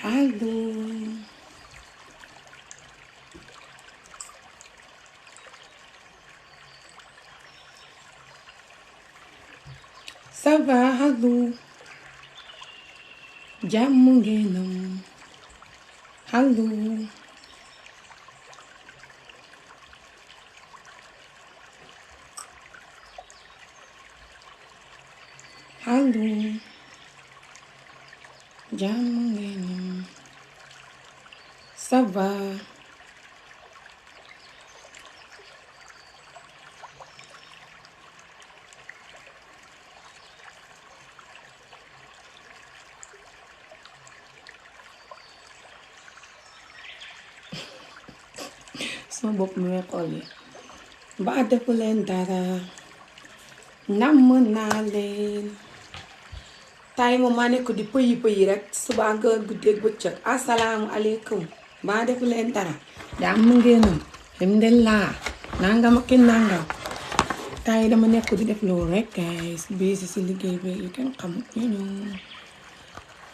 Allo. Ça va, allo. Jàmm ngeenam. Allo. Allo. Jàmm ngeenam. Ça va. Sama bopp mi may xool yi. Ba defu leen dara. Namm naa leen. tay moom maa nekk di pëyi rek suba nga guddeeg bëccëg asalaamu aleykum ba defu leen dara jàmm ngeenam alhamdulillah nangam ak nangam tay dama nekk di def loolu rek guys bii si liggéey bi yu kenn xamut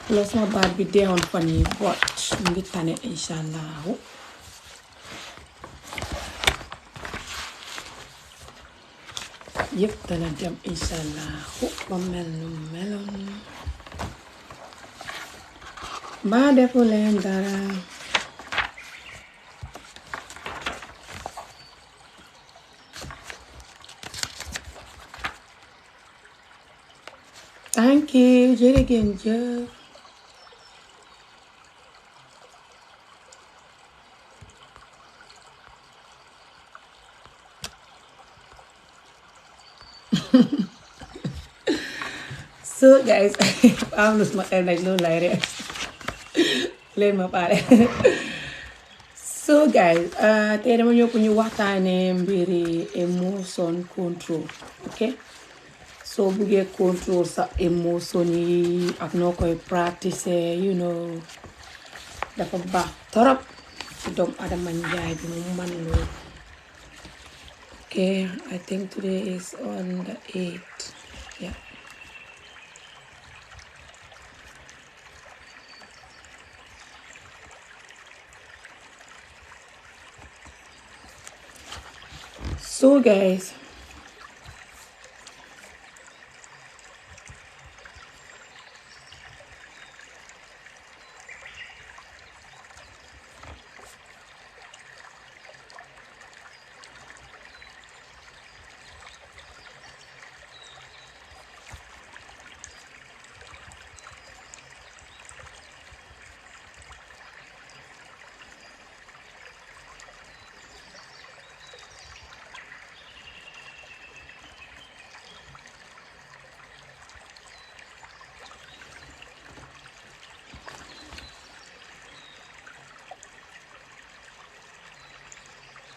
loolu sama baat bi deewoon fan yi bot mu ngi tane inshallah yëpp dana dem inshallah ba mel nu meloon ba defu leen dara thank you jërëgeen jëf so guys am na suma xel nag loolu lay rek leen ma pare so guys tey dama ñëw pour ñu waxtaane mbiri emotion control ok soo buggee control sa emotion yi ak noo koy practice dafa baax torop ci doomu adama njaay bi mu man loolu ok I think today is on the 8th yeah so guys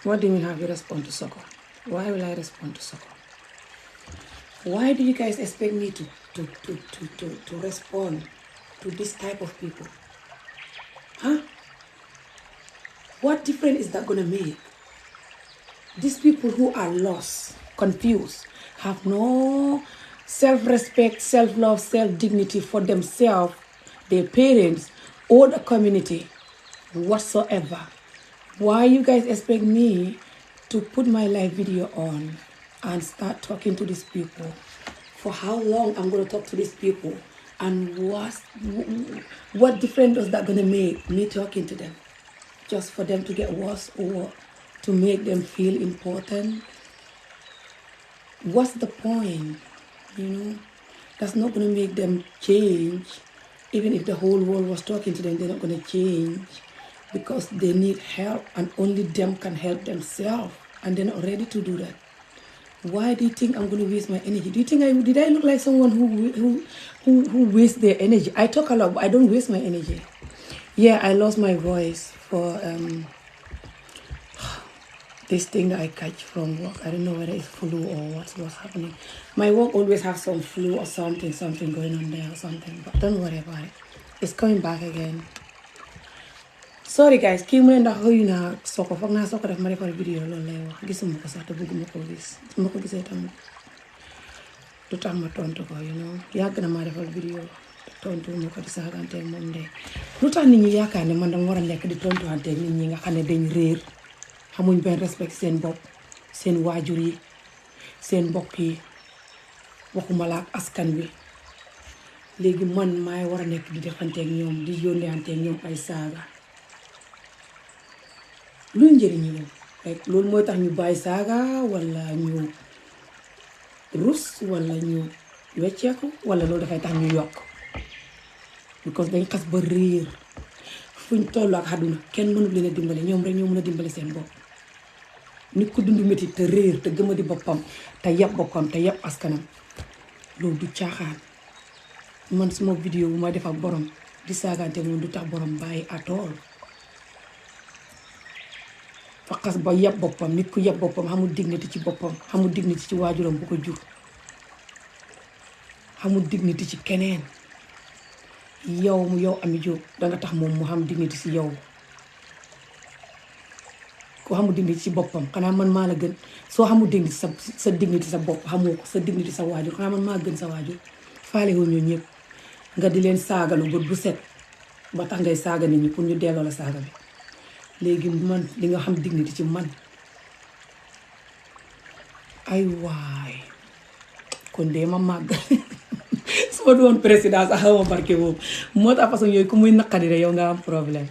what do you mean have you respond to Soko? Why will I respond to Soko? Why do you guys expect me to respond to this type of people? Huh? What difference is that gonna make? These people who are lost, confused, have no self-respect, self-love, self-dignity for themselves, their parents, or the community whatsoever. Why you guys expect me to put my live video on and start talking to these people? For how long I'm going to talk to these people? And what difference is that going to make me talking to them? Just for them to get worse or to make them feel important? What's the point? That's not going to make them change. Even if the whole world was talking to them, they're not going to change. Because they need help and only them can help themselves and they're not ready to do that. Why do you think I'm going to waste my energy? Do you think did I look like someone who wastes their energy? I talk a lot, but I don't waste my energy. Yeah, I lost my voice for this thing that I catch from work. I don't know whether it's flu or what's happening. My work always have some flu or something going on there or something. But don't worry about it. It's coming back again. Sorry guys, kii mu ne ndax xëyu naa Soko foog naa Soko def ma defal vidéo loolu lay wax gisuma ko sax te bëgguma ko gis su ma ko gisee tam du tax ma tontu ko yàgg na maa defal vidéo tontu ma ko di saagante moom de lu tax nit ñi yaakaar ne man dama war a nekk di tontuwante nit ñi nga xam ne dañ réer xamuñ benn respect seen bopp seen waajur yi seen mbokk yi waxuma la ak askan bi léegi man maay war a nekk di defanteeg ñoom di yónneeanteeg ñoom ay saaga luy njëriñu loolu rek loolu mooy tax ñu bàyyi saaga wala ñu rus wala ñu wecceeku wala loolu dafay tax ñu yokk because dañ xas ba réer fuñ toll ak aduna kenn mënul leen a dimbale ñoom rek ñoo mën a dimbale seen bopp nit ku dund métti te réer te gëma di boppam te yab boppam te yab askanam loolu du caaxaan man suma vidéo bu may def ak borom di saagante moom du tax borom bàyyi atool fa xas ba yab boppam nit ku yab boppam xamul dignité ci boppam xamul dignité ci waajuram bu ko jur xamul dignité ci keneen yow Amie Jobe danga tax moom mu xam dignité ci yow ko xamul dignité ci boppam xanaa man maa la gën soo xamul dignité sa dignité sa bopp xamoo ko sa dignité sa waajur xanaa man maa gën sa waajur faale wu ñoo ñëpp nga di leen saagalu bët bu set ba tax ngay saaga nit ñi pour ñu delloo la saaga bi léegi man li nga xam dignité ci man ay waay kon dee ma màgg su ma doon président sax xaw ma barke boobu moo tax façon yooyu ku muy naqari rek yow nga am problème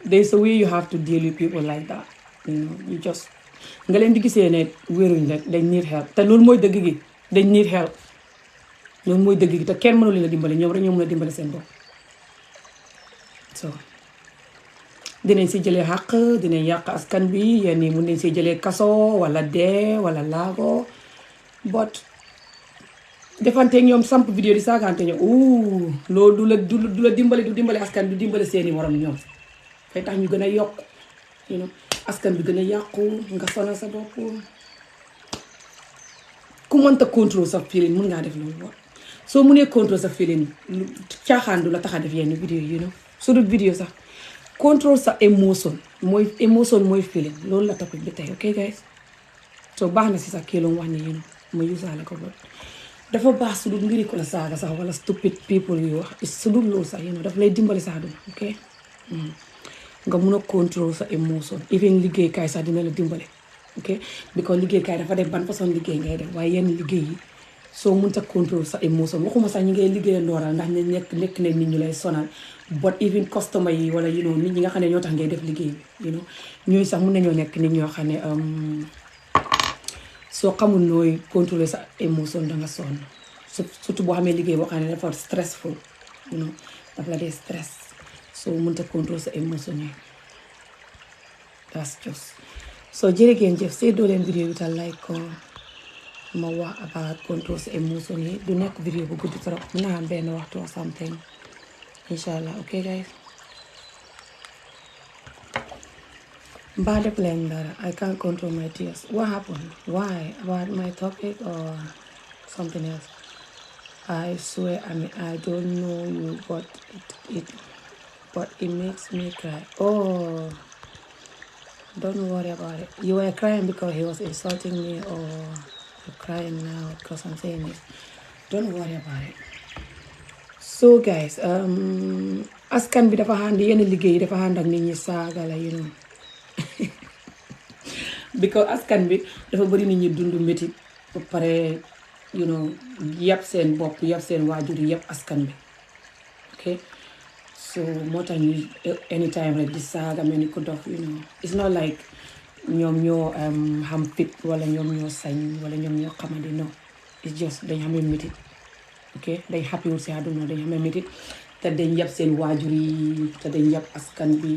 there's a way you have to deal with people like that you just nga leen di gisee ne wéruñ rek dañ need help te loolu mooy dëgg gi dañ need help loolu mooy dëgg gi te kenn mënu leen a dimbale ñoom rek ñoo mën a dimbale seen bopp so dinañ si jëlee xàq dinañ yàq askan bi yenn yi mun nañ si jëlee kaso wala dee wala laago but defanteeg ñoom samp vidéo di saagante ñoom loolu du la dimbale du dimbale askan du dimbale seeni morom ñoom fay tax ñu gën a yokk askan bi gën a yàqu nga sonal sa bopp ku mënta contrôle sa feeling mun ngaa def loolu soo mënee contrôle sa feeling caaxaan du la tax a def yenn vidéo yi su dul vidéo sax contrôle sa émotion mooy feeling loolu la topic bi tey ok guys so baax na si sax kii lu mu wax ne ma yusaale ko ba dafa baax su dul mbiri ko la saaga sax wala stupid people yu wax su dul loolu sax daf lay dimbali sa àdduna ok nga mun a contrôle sa émotion even liggéeykaay sax dina la dimbale ok because liggéeykaay dafa def ban façon liggéey ngay def waaye yenn liggéey yi soo mun sa contrôle sa émotion waxuma sax ñi ngay liggéeyal ndooral ndax ne nekk ne nit ñu lay sonal but even customer yi wala nit ñi nga xam ne ñoo tax ngay def liggéey bi ñooñu sax mun nañoo nekk nit ñoo xam ne soo xamul nooy contrôler sa émotion danga sonn surtout boo xamee liggéey boo xam ne dafa stressful daf la dee stress soo mënta contrôler sa émotion yi that's just so jërëgeen jëf see doo leen vidéo bi ta like ko ma wax about contrôle sa émotion yi du nekk vidéo bu guddi trop mun naa am benn waxtu or something inshallah okay guys mbaa def leen dara I can't control my tears what happened why about my topic or something else I swear I don't know you but it makes me cry don't worry about it you were crying because he was insulting me or you're crying now because I'm saying this don't worry about it so guys askan bi dafa ànd yenn liggéey yi dafa ànd ak nit ñi saaga la because askan bi dafa bëri nit ñi dund métit ba pare yàpp seen bopp yàpp seen waajur yi yàpp askan bi ok so moo tax ñu anytime rek di saaga mel ni ko dof it's not like ñoom ñoo xam fit wala ñoom ñoo sañ wala ñoom ñoo xamante non it's just dañ xamee métit ok dañ happy wul si àdduna dañ xamee métit te dañ yàpp seen waajur yi te dañ yàpp askan bi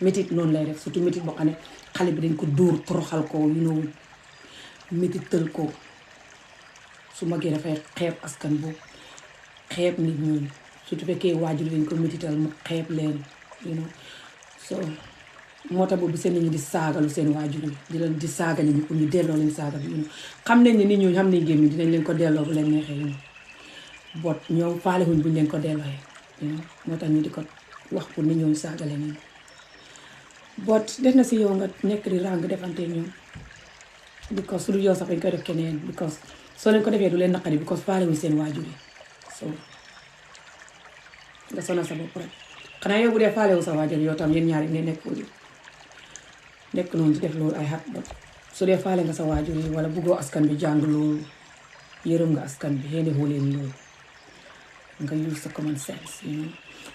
métit noonu lay def surtout métit boo xam ne xale bi dañ ko dóor toroxal ko métit tël ko su magee dafay xeeb askan boobu xeeb nit ñooñu surtout fekkee waajur dañ ko métital mu xeeb leen so moo tax boobu seen nit ñi di saagalu seen waajur yi di saaga nit ñi pour ñu delloo leen saaga bi xam nañ ne nit ñooñu xam nañ gémmi dinañ leen ko delloo bu leen neexee bot ñoom faale wuñ buñ leen ko dellooyee moo tax ñu di ko wax pour nit ñooñu saaga leen bot def na si yow nga nekk di ràng defante ñoom because su dul yow sax dañ koy def keneen because soo leen ko defee du leen naqari because faale wuñ seen waajur yi so nga sonal sa bopp rek xanaa yow bu dee faale wu sa waajur yow tam yéen ñaari ne nekk noonu di def loolu ay xat ba su dee faale nga sa waajur yi wala buggoo askan bi jàng loolu yërëm nga askan bi xëy na leen loolu nga use sa common sense you know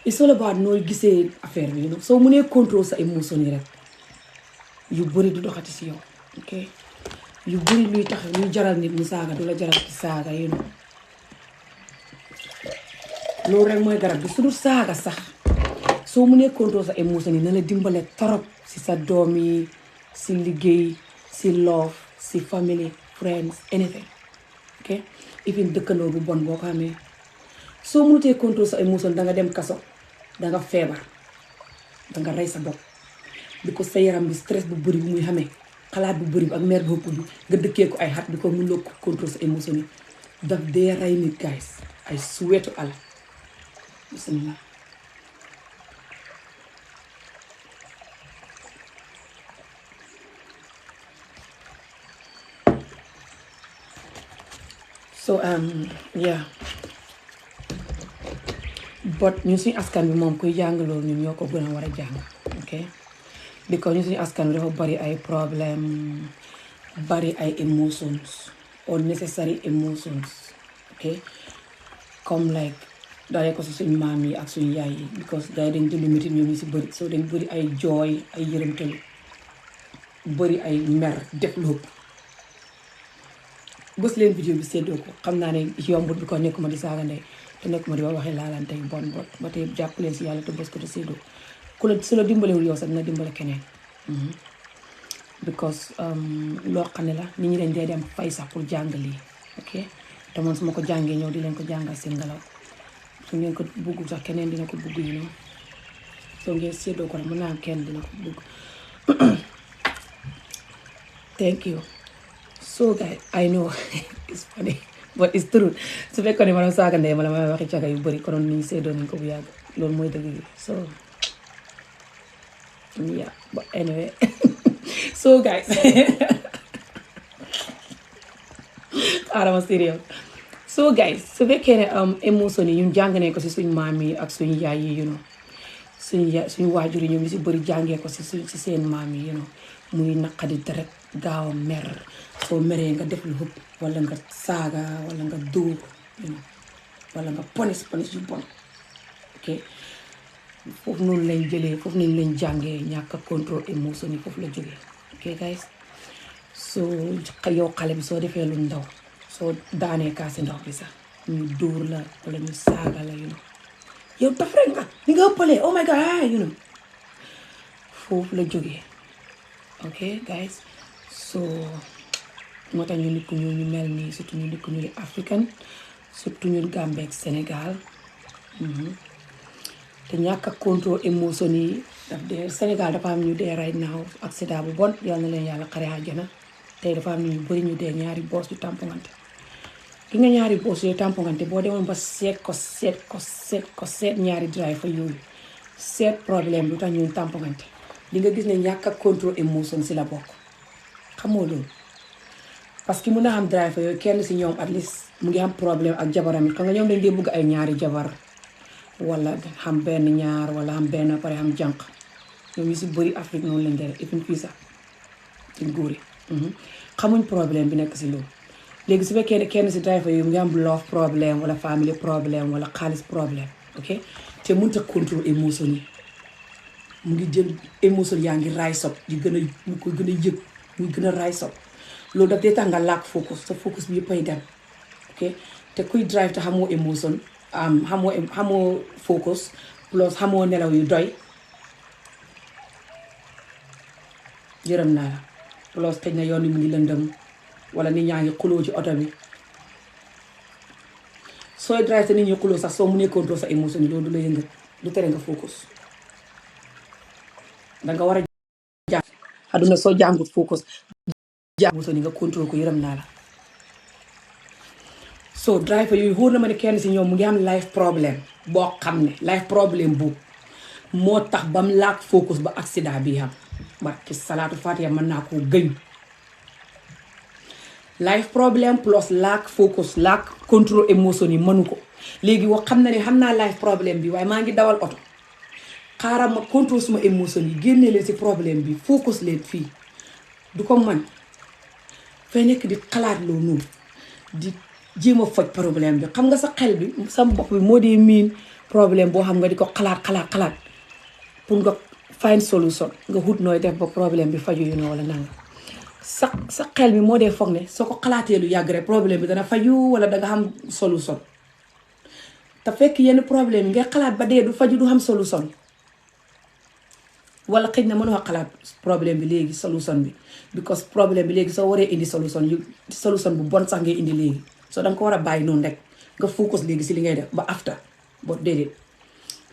it's all about nooy gisee affaire bi you know soo mënee contrôle sa émotion yi rek yu bëri du doxati si yow ok yu bëri luy tax luy jaral nit mu saaga du la jaral ci saaga you know loolu rek mooy garab bi su dul saaga sax soo mënee contrôle sa émotion yi na la dimbale torop si sa doom yi si liggéey si love si family friends anything ok even dëkkandoo bu bon boo ko amee soo mënutee contrôle sa émotion danga dem kaso danga feebar danga rey sa bopp bi ko sa yaram bi stress bu bëri bu muy xamee xalaat bu bëri bi ak mer bopp bi nga dëkkee ko ay xat bi ko mënuloo contrôle sa émotion yi daf dee rey nit guys ay suweetu àll bismillah so yeah but ñu suñu askan bi moom kuy jàng loolu ñun ñoo ko gën a war a jàng ok because ñu suñu askan bi dafa bari ay problème bari ay emotions unnecessary emotions ok comme like dalee ko si suñu maam yi ak suñu yaay yi because gars yi dañ dund métit ñoom ñu si bëri so dañ bëri ay jooy ay yërëmtalu bëri ay mer def lépp bës leen vidéo bi séddoo ko xam naa ne yombut bi ko nekkuma di saaga ndey te nekkuma di waxee laalante yu bon ba tey jàpp leen si yàlla te bës ko te séddoo ku la su la dimbalewul yow sax dina dimbale keneen because loo xam ne la nit ñi dañ dee dem fay sax pour jàng lii ok te man su ma ko jàngee ñëw di leen ko jàngal seen ngelaw su ngeen ko bugg sax keneen dina ko bugg yi noonu soo ngeen séddoo ko nag mën naa am kenn dina ko bugg thank you so guys I know it's funny but it's true su fekkoon ne ma doon saaga ndey ma la may waxi caga yu bëri konoon ni ñu séddoo nañ ko bu yàgg loolu mooy dëgg gi so yeah but anyway so guys arama serious so guys su fekkee ne émotion yi ñun jàng nañ ko si suñu maam yi ak suñu yaay yi you know suñu waajur yi ñoom ñu si bëri jàngee ko si seen maam yi you know muy naqadi deret gaaw a mer soo meree nga def lu hëpp wala nga saaga wala nga dóor you know wala nga ponis yu bon ok foofu noonu lañ jëlee foofu noonu lañ jàngee ñàkk a contrôle émotion yi foofu la jógee ok guys soo yow xale bi soo defee lu ndaw soo daanee kaasi ndox bi sax ñu dóor la wala ñu saaga la you know yow daf rek nga ni nga ëppalee oh my god you know foofu la jógee ok guys so moo tax ñu nit ku ñu mel nii surtout ñu nit ku ñu africain surtout ñu Gambie ak Sénégal te ñàkk a contrôle émotion yi daf dee Sénégal dafa am ñu dee right now accident bu bon yal na leen yàlla xare àjjana tey dafa am ñu bëri ñu dee ñaari boos yu tampongante ki nga ñaari boos yooyu tampongante boo demoon ba seet ñaari driver yooyu seet problème lu tax ñun tampongante li nga gis ne ñàkk a contrôle émotion si la bokk xamoo loolu parce que mun na am driver yooyu kenn si ñoom at least mu ngi am problème ak jabaram yi xam nga ñoom dañ dee bëgg ay ñaari jabar wala xam benn ñaar wala xam benn pare xam jànq ñoom ñu si bëri Afrique noonu lañ dee even fii sax ci góor yi xamuñ problème bi nekk si loolu léegi su fekkee ne kenn si driver yooyu mu ngi am love problème wala family problème wala xaalis problème ok te mënut a contrôle émotion yi mu ngi jël émotion yaa ngi raay sob di gën a mu koy gën a yëg muy gën a raay sob loolu daf dee tax nga lack focus sa focus bi yëpp ay dem ok te kuy drive te xamoo émotion xamoo focus plus xamoo nelaw yu doy yërëm naa la plus xëy na yoon wi mu ngi lëndëm wala nit ñaa ngi xuloo ci oto bi sooy drive te nit ñi xuloo sax soo mu nekkoon doo sa émotion yi loolu du la yëngal du tere nga focus danga war a jàng aduna soo jàngut focus jàng émotion yi nga contrôle ko yërëm naa la so driver yooyu wóor na ma ne kenn si ñoom mu ngi am life problème boo xam ne life problème boobu moo tax ba mu laak focus ba accident bi am barki salaatu fatiha mën naa koo gëñ life problem plus lack focus lack control émotion yi mënu ko léegi wax xam na ne xam naa life problème bi waaye maa ngi dawal oto xaaral ma contrôle suma émotion yi génne leen ci problème bi focus leen fii du ko man fay nekk di xalaat loo noonu di jéem a faj problème bi xam nga sa xel bi sa bopp bi moo dee miin problème boo xam nga di ko xalaat pour nga find solution nga xut nooy def ba problème bi faju yu ne wala nanga sa xel bi moo dee foog ne soo ko xalaatee lu yàgg rek problème bi dana faju wala danga xam solution te fekk yenn problème yi ngay xalaat ba dee du faju du xam solution wala xëj na mënoo xalaat problème bi léegi solution bi because problème bi léegi soo waree indi solution bu bon sax ngay indi léegi soo danga ko war a bàyyi noonu rek nga focus léegi si li ngay def ba after boo déedéet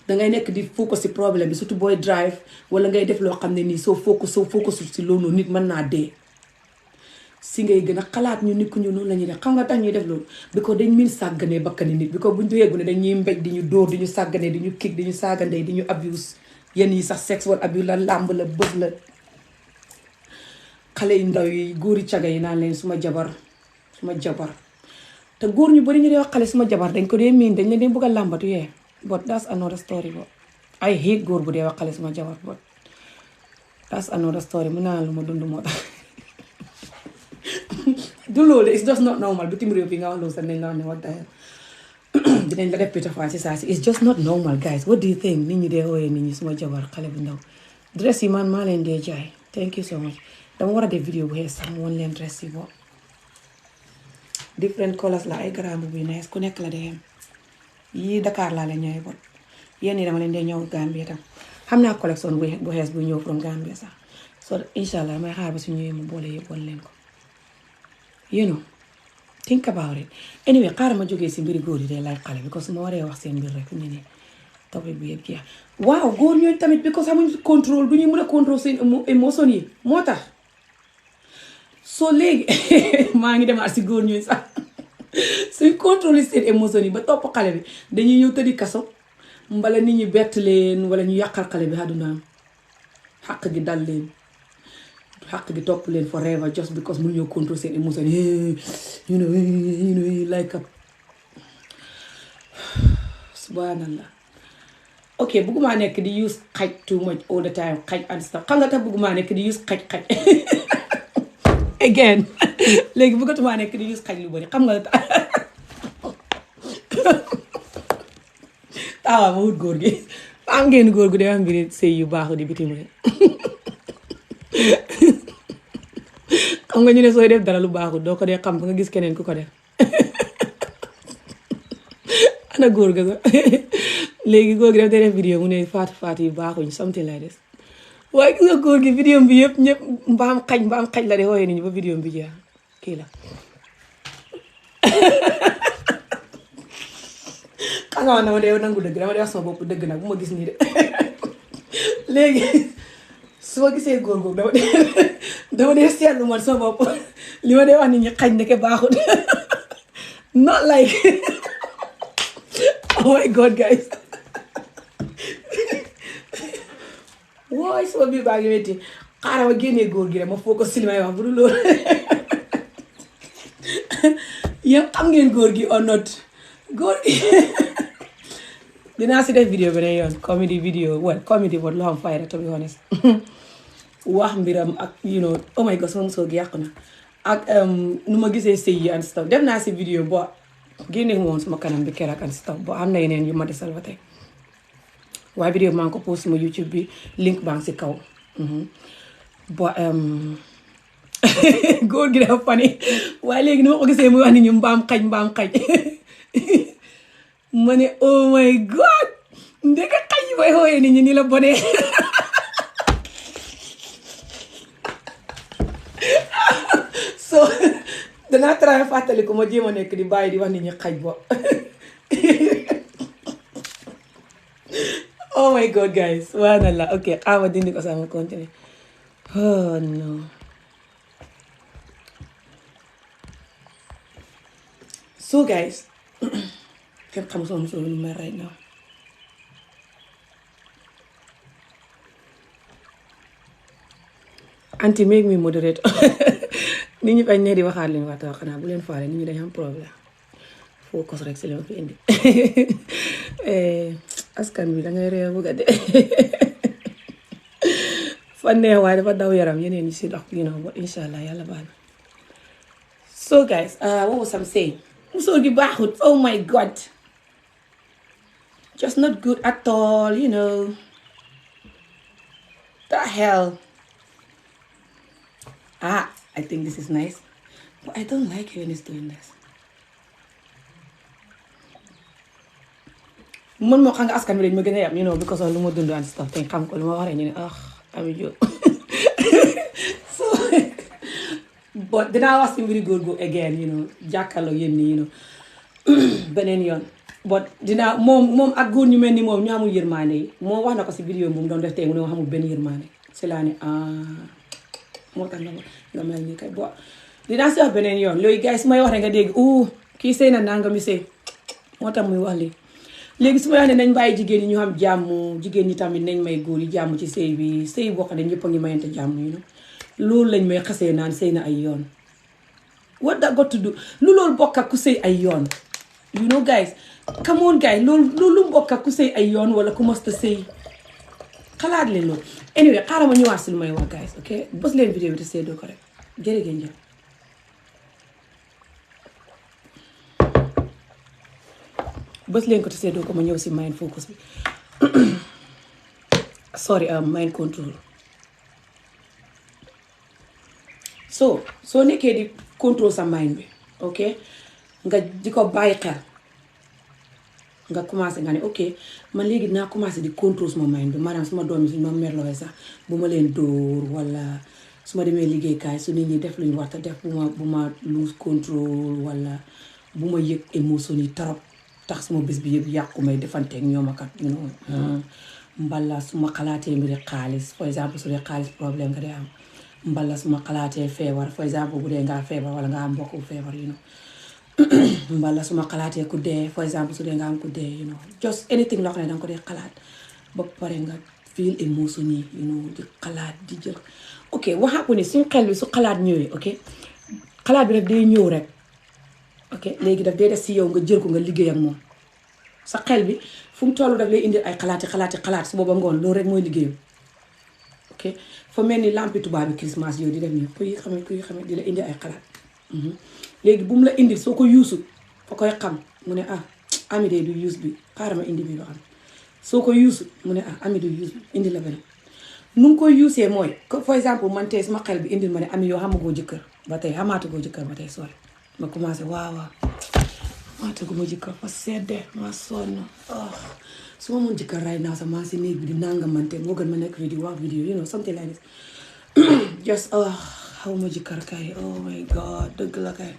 dangay nekk di focus si problème bi surtout booy drive wala ngay def loo xam ne nii soo focus si loolu nit mën naa dee si ngay gën a xalaat ñu nit ku ñu noonu la ñuy def xam nga tax ñuy def loolu because dañ miin sàggane bakkani nit because buñ doyeegu ne dañuy mbéj di ñu dóor di ñu sàggane di ñu kick di ñu saagandey di ñu abuse yenn yi sax sexual abuse la làmb la bës la xale yu ndaw yi góori caga yi naan leen suma jabar te góor ñu bari ñu dee wax xale suma jabar dañ ko dee miin dañ leen dee bëgg a làmbatu yee but that's another story but I hate góor bu dee wax xale suma jabar but that's another story mu naan lu ma dund moo tax du loolu it's just not normal bitim réew bi nga wax loolu sax nañ la wax ne what the hell dinañ la def pétaphone si saa si it's just not normal guys what do you think nit ñi dee wooyee nit ñi suma jabar xale bu ndaw dress yi man maa leen dee jaay thank you so much dama war a def vidéo bu xees sax mu woon leen dress yi boobu different colors la ay garamb bu nice ku nekk la dee yem yii Dakar laa leen ñëwee bot yéen ñi dama leen dee ñëw Gambia tam xam naa collection bu xees bu ñëw from Gambia sax so inshallah may xaar ba su ñëwee mu boole yëpp woon leen ko you know think about it anyway xaaral ma jógee si mbiri góor yi dee laaj xale because su ma waree wax seen mbir rek ñu ne topic bi yëpp jeex waaw góor ñooñu tamit because amuñ contrôle du ñu mën a contrôle seen émotion yi moo tax soo léegi maa ngi demaat si góor ñooñu sax suñ contrôle seen émotion yi ba topp xale bi dañuy ñëw tëddi kaso mbala nit ñi bett leen wala ñu yàqal xale bi àddunaam xàq gi dal leen xàq gi topp leen forever just because mu ñëw contrôle seen émotion yi you know like up subhanallah ok bëgguma nekk di use xaj too much all the time xaj and stuff xam nga tax bëgguma nekk di use xaj again léegi bëggatuma nekk di use xaj lu bari xam nga tax tawa ma wut góor gi am ngeen góor gu dee am mbiri sëy yu baaxu di bitim rek xam nga ñu ne sooy def dara lu baaxul doo ko dee xam ba nga gis keneen ku ko def ana góor ga sax léegi góor gi daf dee def vidéo mu ne faatu yu baaxuñ something like this waaye gis nga góor gi vidéo bi yëpp ñëpp mbaam xaj la de wooyee nit ñi ba vidéo bi jeex kii la xam nga dama dee nangu dëgg dama dee wax sama bopp dëgg nag bu ma gis nii de léegi su ma gisee góor googu dama dee seetlu man sama bopp li ma dee wax nit ñi xaj ndeke baaxul not like oh my god guys wooy sama biir baa ngi metti xaaral ma génnee góor gi rek ma focus si li may wax bu dul loolu yéen xam ngeen góor gi or not góor gi dinaa si def vidéo beneen yoon comedy vidéo well comedy but lu xam fayda to be honest wax mbiram ak you know oh my god sama musóor gi yàqu na ak nu ma gisee sëy yi and stuff def naa si vidéo bo génne woon sama kanam bi keroog and stuff bo am na yeneen yu ma desal ba tey waaye vidéo maa ngi ko post sama YouTube bi link baa ngi si kaw bo góor gi dafa fani waaye léegi ni ma ko gisee muy wax ni ñu mbaam xaj ma ne oh my god ndeka xaj yi may xooyee nit ñi ni la bonee so danaa try fàttali ko ma jéem a nekk di bàyyi di wax nit ñi xaj bo oh my god guys subhanallah ok xaama dindi ko sama continue oh no so guys kenn xamu sama musóor lu may right now Auntie make me moderate nit ñi bañ ne di waxaat leen waxtaan xanaa bu leen faale nit ñi dañ am problème focus rek si li ma fi indi askan bi dangay réew bëgg a de fa neex waaye dafa daw yaram yeneen ñi si dox but inshallah yàlla baax na. So guys, what was I saying? Musóor gi baaxut, oh my god, just not good at all, the hell. I think this is nice, but I don't like it when it's doing this. Man moo xam nga askan bi dañ ma gën a yam because of lu ma dund and stuff te xam ko lu ma waxee ñu ne Amie Jo so but dinaa wax si mbiri góor gu again jàkkaarloo yéen nii beneen yoon but dinaa moom ak góor ñu mel ni moom ñu amul yërmande yi moom wax na ko si vidéo bu mu doon def tey mu ne xamul benn yërmande si laa ne moo tax nga mel ni kay bo dinaa si wax beneen yoon loolu gars yi su may wax rek nga dégg kii sëy na nanga mi sëy moo tax muy wax léegi su ma wax ne nañ bàyyi jigéen ñi ñu xam jàmm jigéen ñi tamit nañ may góor yi jàmm ci sëy bi sëy boo xam ne ñëpp a ngi mayante jàmm loolu lañ may xasee naan sëy na ay yoon what that got to do lu loolu bokk ak ku sëy ay yoon guys come on guys loolu bokk ak ku sëy ay yoon wala ku mosta sëy xalaat leen loolu anyway xaaral ma ñëwaat si lu may wax guys ok bës leen vidéo bi te seedoo ko rek jërëgéen jëf bës leen ko te seedoo ko ma ñëw si mind focus bi sorry mind control soo nekkee di control sa mind bi ok nga di ko bàyyi xel nga commencé nga ne ok man léegi dinaa commencé di control suma mind bi maanaam suma doom yi suñu ma merlooy sax bu ma leen dóor wala su ma demee liggéeykaay su nit ñi def luñu war a def bu ma lose control wala bu ma yëg émotion yi trop tax suma bés bi yëpp yàqu may defanteeg ñoom akat mbala su ma xalaatee mbiri xaalis for exemple su dee xaalis problème nga dee am mbala su ma xalaatee feebar for exemple bu dee ngaa feebar wala nga am mbokk bu feebar mbala su ma xalaatee ku dee for exemple su dee nga am ku dee just anything loo xam ne danga ko dee xalaat ba pare nga feel émotion yi di xalaat di jël ok waxaa ko ni suñu xel bi su xalaat ñëwee ok xalaat bi rek day ñëw rek ok léegi daf dee def si yow nga jël ko nga liggéey ak moom sa xel bi fu mu toll daf lay indi ay xalaat su booba ngoon loolu rek mooy liggéeyam ok fa mel ni lampi tubaab bi Christmas yow di def nii kuy xamee di la indi ay xalaat léegi bu mu la indil soo ko yuusu fa koy xam mu ne Amie de du yuus bi xaaral ma indi bi loo xam soo ko yuusu mu ne Amie du yuus bi indi la beneen nu ngi koy yuusee mooy for exemple man tey sama xel bi indil ma ne Amie yow xamagoo jëkkër ba tey xamaatagoo jëkkër ba tey sori ma commencé waaw xamaataguma jëkkër fa sedde ma sonn su ma mun jëkkër right now sax maa si néeg bi di nanga mante moo gën ma nekk fii di wax vidéo something like this just xaw ma jëkkër kay oh my god dëgg la kay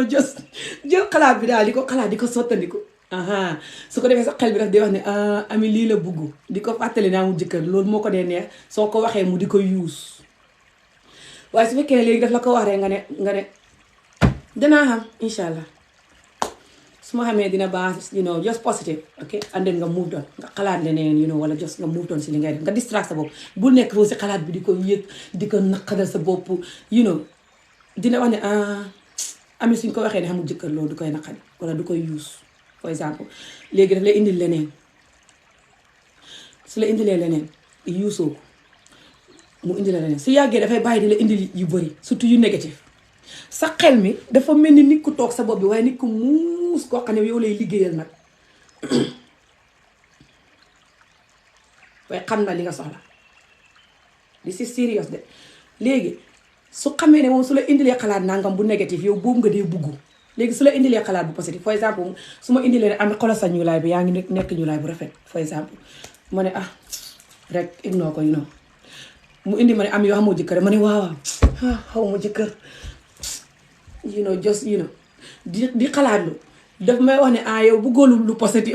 just jël xalaat bi daal di ko xalaat di ko sottandiku su ko defee sa xel bi daf dee wax ne Amie lii la bugg di ko fàttali naa mu jëkkër loolu moo ko dee neex soo ko waxee mu di ko use waaye su fekkee léegi daf la ko wax rek nga ne dinaa xam inshallah su ma xamee dina baax just positive ok and then nga move on nga xalaat leneen wala just nga move on si li ngay def nga distract sa bopp bu nekk foofu si xalaat bi di ko yëg di ko naqadal sa bopp dina wax ne Amie suñ ko waxee ne xamul jëkkër loolu du koy naqadi wala du koy use for exemple léegi daf lay indil leneen su la indilee leneen yuusoo ko mu indi la leneen su yàggee dafay bàyyi di la indil yu bëri surtout yu négatif sa xel mi dafa mel ni nit ku toog sa bopp bi waaye nit ku muus koo xam ne yow lay liggéeyal nag waaye xam na li nga soxla this is serious de léegi su xamee ne moom su la indilee xalaat nangam bu négatif yow boobu nga dee bugg léegi su la indilee xalaat bu positif for exemple su ma indilee ne Amie xoolal sa ñuulaay bi yaa ngi nekk ñuulaay bu rafet for exemple ma ne rek ignore ko mu indi ma ne Amie yoo xamoo jëkkër ma ne waaw xaw ma jëkkër just di xalaat lu daf may wax ne yow bëggoo lu positif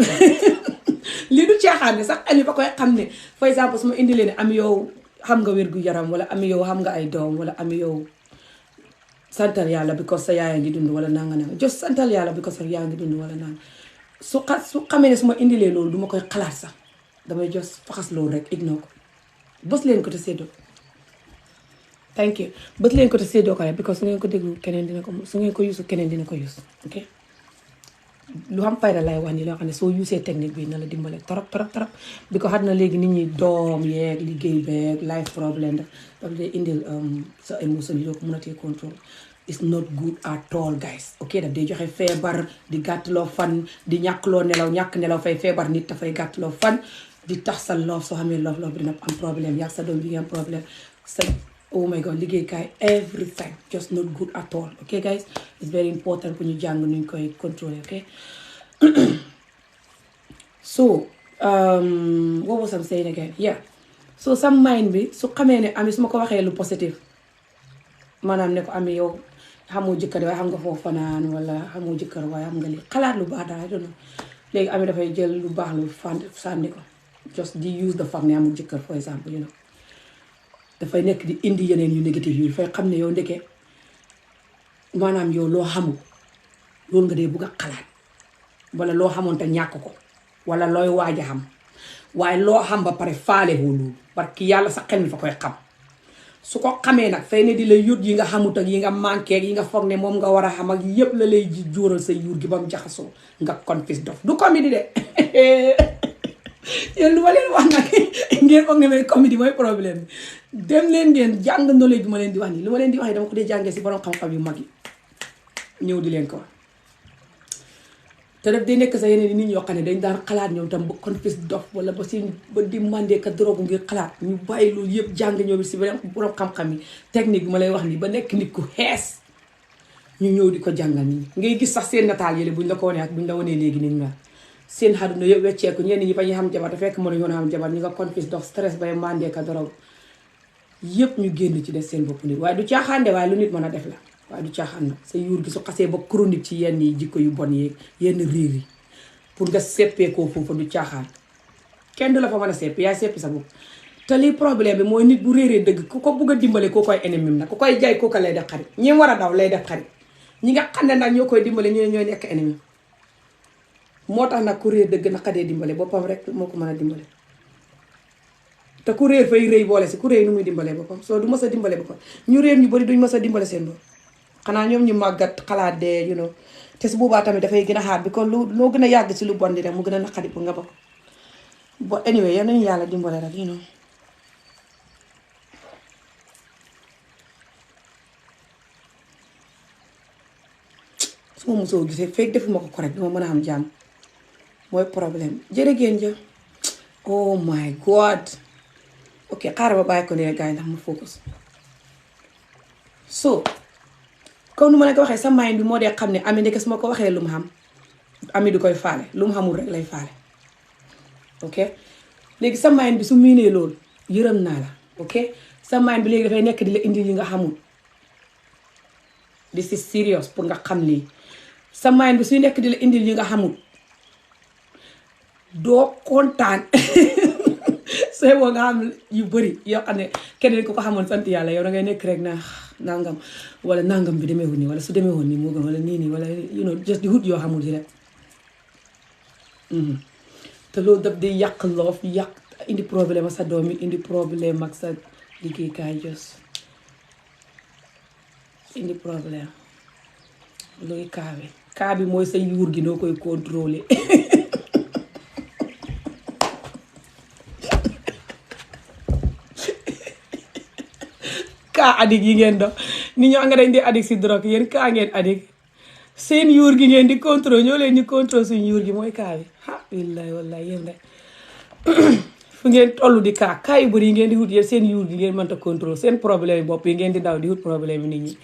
lii du caaxaan ne sax Amie ba koy xam ne for exemple su ma indilee ne Amie yow xam nga wér gu yaram wala Amie yow xam nga ay doom wala Amie yow santal yàlla because sa yaaya ngi dund wala nanga just santal yàlla because sa yaa ngi dund wala nanga su xamee ne su ma indilee loolu duma koy xalaat sax damay just faxas loolu rek ignore ko bës leen ko te seddoo thank you bët leen ko te séddoo ko rek because su ngeen ko déglu keneen dina ko su ngeen ko yusu keneen dina ko yus ok lu xam fayda lay wax ni loo xam ne soo usee technique bi na la dimbale torop bi ko xam na léegi nit ñi doom yeeg liggéey beeg life problème daf lay indil sa émotion yi doo ko mënatee contrôle it's not good at all guys ok daf day joxe feebar di gàttaloo fan di ñàkkloo nelaw ñàkk nelaw fay feebar nit dafay gàttaloo fan di tax sa loof soo xamee loof bi dina am problème yaa sa doom bi nga am problème sa oh my god liggéeykaay everything just not good at all ok guys it's very important pour ñu jàng nuñ koy contrôler ok so what was I saying again yeah so sa mind bi su xamee ne Amie su ma ko waxee lu positif maanaam ne ko Amie yow xamoo jëkkër waaye xam nga foofu fanaan wala xamoo jëkkër waaye xam nga li xalaat lu baax daal I don't know léegi Amie dafay jël lu baax lu sànni ko just di use the fact ne amul jëkkër for example you know dafay nekk di indi yeneen yu négatif yu dafay xam ne yow ndeke maanaam yow loo xamul loolu nga dee bugg a xalaat wala loo xamoon te ñàkk ko wala looy waaj a xam waaye loo xam ba pare faale woo loolu parce que yàlla sa xel mi fa koy xam su ko xamee nag fay ne di la yót yi nga xamut ak yi nga manqué ak yi nga foog ne moom nga war a xam ak yépp la lay ji jóoral sa yuur gi ba mu jaxasoo nga confis dof du comédie de yéen lu ma leen wax nag ngeen foog ne may comédie mooy problème bi dem leen ngeen jàng knowledge bi ma leen di wax nii lu ma leen di wax nii dama ko dee jàngee si borom xam-xam yu mag yi ñëw di leen ko wax te daf day nekk sa yeneen nit ñoo xam ne dañ daan xalaat ñoom tam ba confis dof wala ba si ba di mandé ka drogue ngir xalaat ñu bàyyi loolu yëpp jàng ñoom si beneen borom xam-xam yi technique bi ma lay wax nii ba nekk nit ku xees ñu ñëw di ko jàngal nii ngay gis sax seen nataal yële buñ la ko wanee ak buñ la wanee léegi niñ mel seen àdduna yëpp wecceeku ñenn ñi ba ñu xam jabar te fekk mënuñu woon xam jabar ñu nga confis dof stress bay mandé ka drogue yëpp ñu génn ci des seen bopp nit waaye du caaxaande waaye lu nit mën a def la waaye du caaxaan na sa yuur gi su xasee ba chronique ci yenn yi jikko yu bon yeeg yenn riir yi pour nga seppeekoo foofu du caaxaan kenn du la fa mën a sepp yaay seppi sa bopp te lii problème bi mooy nit bu réeree dëgg ku ko bugg a dimbale koo koy ennemi nag ku koy jaay koo ko lay def xarit ñi war a daw lay def xarit ñi nga xam ne nag ñoo koy dimbale ñooy nekk ennemi moo tax nag ku réer dëgg naqadee dimbale boppam rek moo ko mën a dimbale te ku réer fay rëy boole si ku réer nu muy dimbalee boppam soo du mës a dimbale boppam ñu réer ñu bari duñ mës a dimbale seen bopp xanaa ñoom ñu màggat xalaat dee you know te su boobaa tamit dafay gën a xaar bi kon loo gën a yàgg si lu bon di rek mu gën a naqari pour nga bokk bon anyway yal nañu yàlla dimbale rek you know su ma mosoo gisee fekk defuma ko correct bi ma mën a am jàmm mooy problème jërë ngeen jëf oh my god ok xaaral ba bàyyi ko ne gars yi ndax ma focus so comme nu ma la ko waxee sa mind bi moo dee xam ne Amie ndeke su ma ko waxee lu mu xam Amie du koy faale lu mu xamul rek lay faale ok léegi sa mind bi su miinee loolu yërëm naa la ok sa mind bi léegi dafay nekk di la indi yi nga xamul this is serious pour nga xam lii sa mind bi suy nekk di la indil yi nga xamul doo kontaan sooy boo nga xam yu bëri yoo xam ne keneen ku ko xamoon sant yàlla yow da ngay nekk rek na nangam wala nangam bi demee woon nii wala su demee woon nii moo gën wala nii wala you know just di wut yoo xamul yi rek te loolu daf di yàq loof yàq indi problème ak sa doom yi indi problème ak sa liggéeykaay jos indi problème luy kaa bi mooy sa yuur gi noo koy contrôler kaa adik yi ngeen dox nit ñoo nga dañ di adik si drogue yéen kaa ngeen adik seen yuur gi ngeen di contrôle ñoo leen ñu contrôle suñu yuur gi mooy kaa bi wallahi wallahi yéen rek fu ngeen toll di kaa yu bëri yi ngeen di wut yéen seen yuur gi ngeen mënta contrôle seen problème yi bopp yi ngeen di daw di wut problème yi nit ñi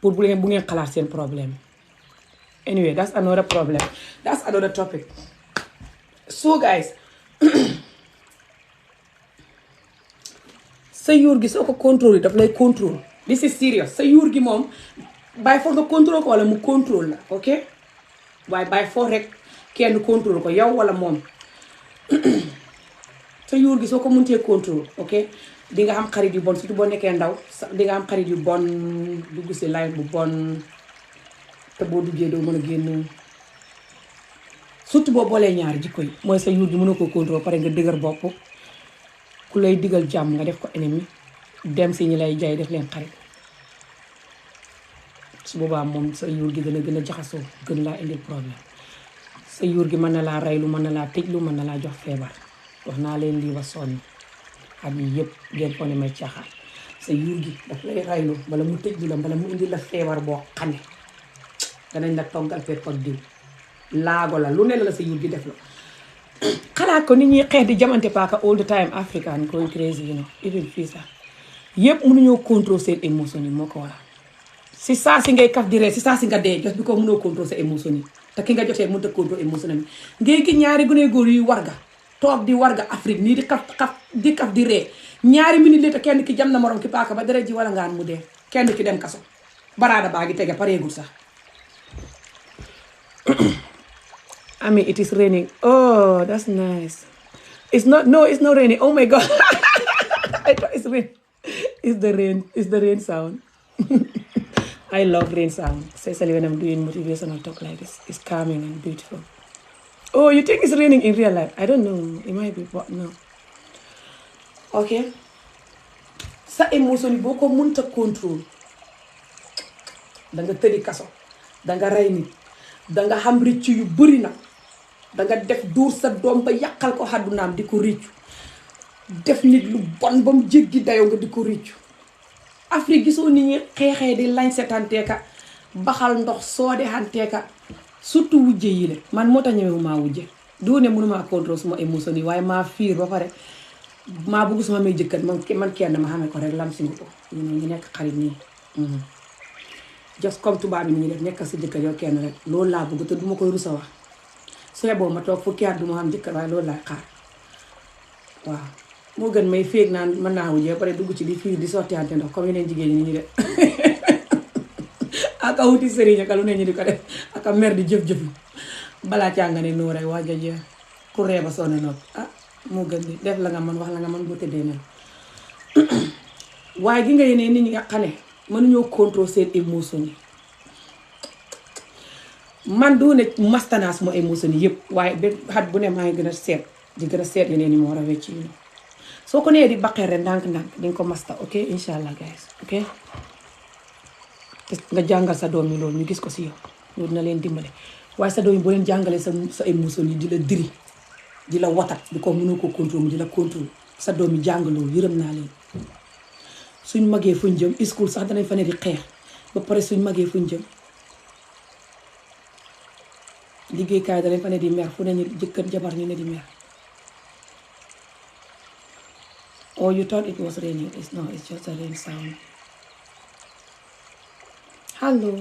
pour bu ngeen xalaat seen problème anyway that's another problem that's another topic so guys sa yuur gi soo ko contrôle daf lay contrôle this is serious sa yuur gi moom bàyyi foo nga contrôle ko wala mu contrôle la ok waaye bàyyi foo rek kenn contrôle ko yow wala moom sa yuur gi soo ko mëntee contrôle ok di nga am xarit yu bon surtout boo nekkee ndaw di nga am xarit yu bon dugg si life bu bon te boo duggee doo mën a génn surtout boo boolee ñaari jikko yi mooy sa yuur gi mënoo ko contrôle pare nga dëgër bopp ku lay digal jàmm nga def ko ennemi dem si ñi lay jaay def leen xarit su boobaa moom sa yuur gi dana gën a jaxasoo gën laa indil problème sa yuur gi mën na laa reylu mën na laa tëjlu mën na laa jox feebar wax naa leen lii ba sonn at yi yëpp ngeen ko ne may caaxaan sa yuur gi daf lay reylu bala mu tëjlu la bala mu indil la feebar boo xam ne danañ la toggal pepp ak diw laago la lu ne la sa yuur gi def la xalaat ko nit ñuy xeex di jamante paaka all the time African going crazy you know even fii sax yëpp mënuñoo contrôler seen émotion yi moo ko waral si saa si ngay kaf di ree si saa si nga dee jos bi ko mënoo contrôler sa émotion yi te ki nga jotee mënut a contrôler émotion yi ngay gi ñaari gune góor yuy warga toog di warga Afrique nii di kaf di ree ñaari minute la te kenn ki jam na morom ki paaka ba dara ji wala ngaan mu dee kenn ki dem kaso baraada baa ngi tege pareegul sax Amie, it is raining. Oh, that's nice. It's not raining. Oh my God. I thought it's rain. It's the rain sound. I love rain sound, especially when I'm doing motivational talk like this. It's calming and beautiful. Oh, you think it's raining in real life? I don't know. It might be, but no. Okay. Sa émotion yi boo ko mënta contrôle danga tëddi kaso danga rey nit danga xam rëccu yu bëri nag danga def duur sa doom ba yàqal ko àddunaam di ko rëccu def nit lu bon ba mu jéggi dayoo nga di ko rëccu Afrique gisoo nit ñi xeexee di lañ setanteeka baxal ndox soo de xanteeka surtout wujje yi le man moo tax ñëwewu maa wujje doo ne mënumaa contrôle suma émotion yi waaye maa fiir ba pare maa bëgg suma may jëkkat man kenn ma xamee ko rek lam singu ko ñu nekk xarit nii just comme tubaab yi ñu def nekk sa jëkkër yow kenn rek loolu laa bëgg te duma koy rusa wax su boobu ma toog fukki at duma xam jëkkër waaye loolu laay xaar waaw moo gën may féeg naan mën naa wujje ba pare dugg ci di fii di sottiante ndox comme yeneen jigéen ñi ñu def aka wuti sëriñ aka lu ne ñu di ko def aka mer di jëf-jëf balaa cànga ne noo rek waaja jeex ku reeba sonne noonu moo gën di def la nga mën wax la nga mën boo tëddee nel waaye gi nga yeneen nit ñi nga xam ne mënuñoo contrôler seen émotion yi man du ne mastanaas moo émotion yi yëpp waaye ba xat bu ne maa ngi gën a seet di gën a seet yeneen yi moo war a wecc yi soo ko nee di baqee rek ndànk-ndànk di nga ko masta ok incha allah guys ok te nga jàngal sa doom yi loolu ñu gis ko si yow loolu dina leen dimbale waaye sa doom yi boo leen jàngalee sa émotion yi di la diri di la watat di ko mënoo ko contrôle mu di la contrôle sa doom yi jàng loolu yërëm naa leen suñ magee fuñ jëm school sax danañ fa ne di xeex ba pare suñ magee fuñ jëm liggéeykaay danañ fa ne di mer fu ne ñu jëkkër jabar ñu ne di mer oh you thought it was raining it's just a rain sound hello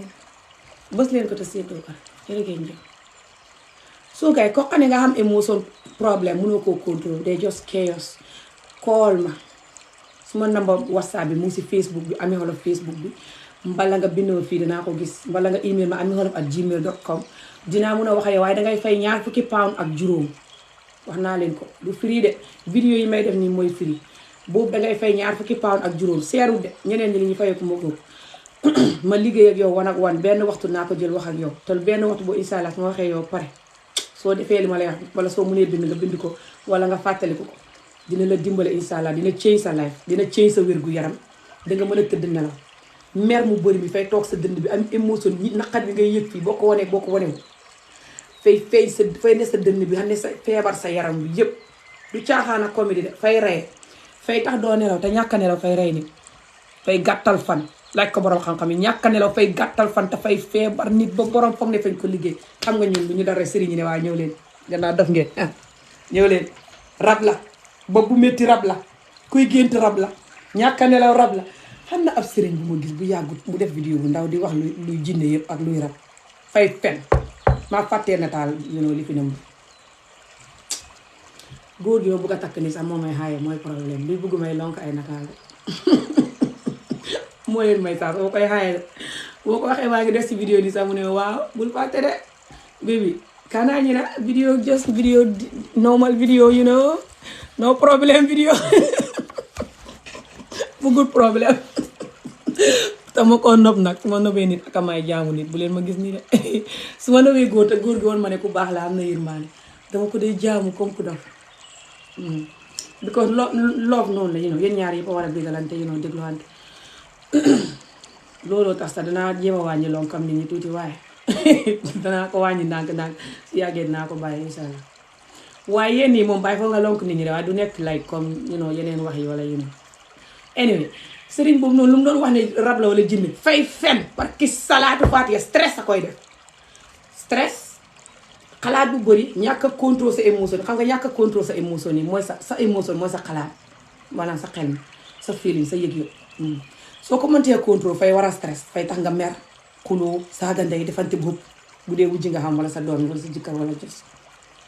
bës leen ko te seetoo ko jërëgeen jëm so gay ko xam ne nga xam émotion problème mënoo koo contrôle they just chaos call ma suma number whatsapp bi mu ngi si Facebook bi Amie Olof Facebook bi mbala nga bindoo fii dinaa ko gis mbala nga email ma amieolof@gmail.com dinaa mun a wax ak yow waaye dangay fay £20 ak juróom wax naa leen ko du free de vidéo yi may def nii mooy free boobu dangay fay £20 ak juróom seerul de ñeneen ñi li ñu fayee ko ma góob ma liggéey ak yow one benn waxtu naa ko jël wax ak yow te benn waxtu boo incha allah ma waxee yow pare soo defee li ma lay wax wala soo mënee bind nga bind ko wala nga fàttaliku ko dina la dimbale incha allah dina change sa life dina change sa wér gu yaram danga mën a tëdd nelaw mer mu bëri bi fay toog sa dënd bi am émotion ñi naqat bi ngay yëg fii boo ko wanewu fay ne sa dënd bi xam ne sa feebar sa yaram bi yëpp du caaxaan ak comédie de fay reye fay tax doo nelaw te ñàkk a nelaw fay rey nit fay gàttal fan laaj ko borom xam-xam yi ñàkk a nelaw fay gàttal fan te fay feebar nit ba borom foog ne fañ ko liggéey xam nga ñun lu ñu dara sëriñ ñi ne waa ñëw leen gannaaw def ngeen ñëw leen rab la bopp bu métti rab la kuy gént rab la ñàkk a nelaw rab la xam na ab sëriñ bu ma gis bu yàggut mu def vidéo bu ndaw di wax luy jinne yëpp ak luy rab fay fen maa fàttee nataal li fi ne góor gi ma bëgg a takk ni sax moo may xaaye mooy problème luy bëgg may lonk ay nataal moo leen may sax boo koy xaaye boo ko waxee maa ngi def si vidéo ni sax mu ne waaw bul fàtte de baby kanaa ñi na vidéo just vidéo normal vidéo no problem vidéo bëggul problème te ma ko nopp nag su ma nobee nit ak may jaamu nit bu leen ma gis nii de su ma nobee góor te góor gi woon ma ne ku baax la am na yërmaane dama ko dee jaamu comme ku dof because love noonu la yéen ñaar yëpp a war a bégalante dégluwante looloo tax sax danaa jéem a wàññi lonkam nit ñi tuuti waaye danaa ko wàññi ndànk-ndànk si yàggee dinaa ko bàyyi incha allah waaye yéen ñi moom bàyyi foog nga lonk nit ñi de waaye du nekk like comme yeneen wax yi wala anyway sëriñ boobu noonu lu mu doon wax ne rab la wala jinne fay fen parce que salaatu faatiha stress a koy def stress xalaat bu bëri ñàkk a contrôle sa émotion xam nga ñàkk a contrôle sa émotion yi mooy sa émotion mooy sa xalaat maanaam sa xel mi sa feeling sa yëg-yëg soo ko mëntee contrôle fay war a stress fay tax nga mer xuloo saaga ndey defante bopp bu dee wujji nga xam wala sa doom wala sa jëkkër wala jos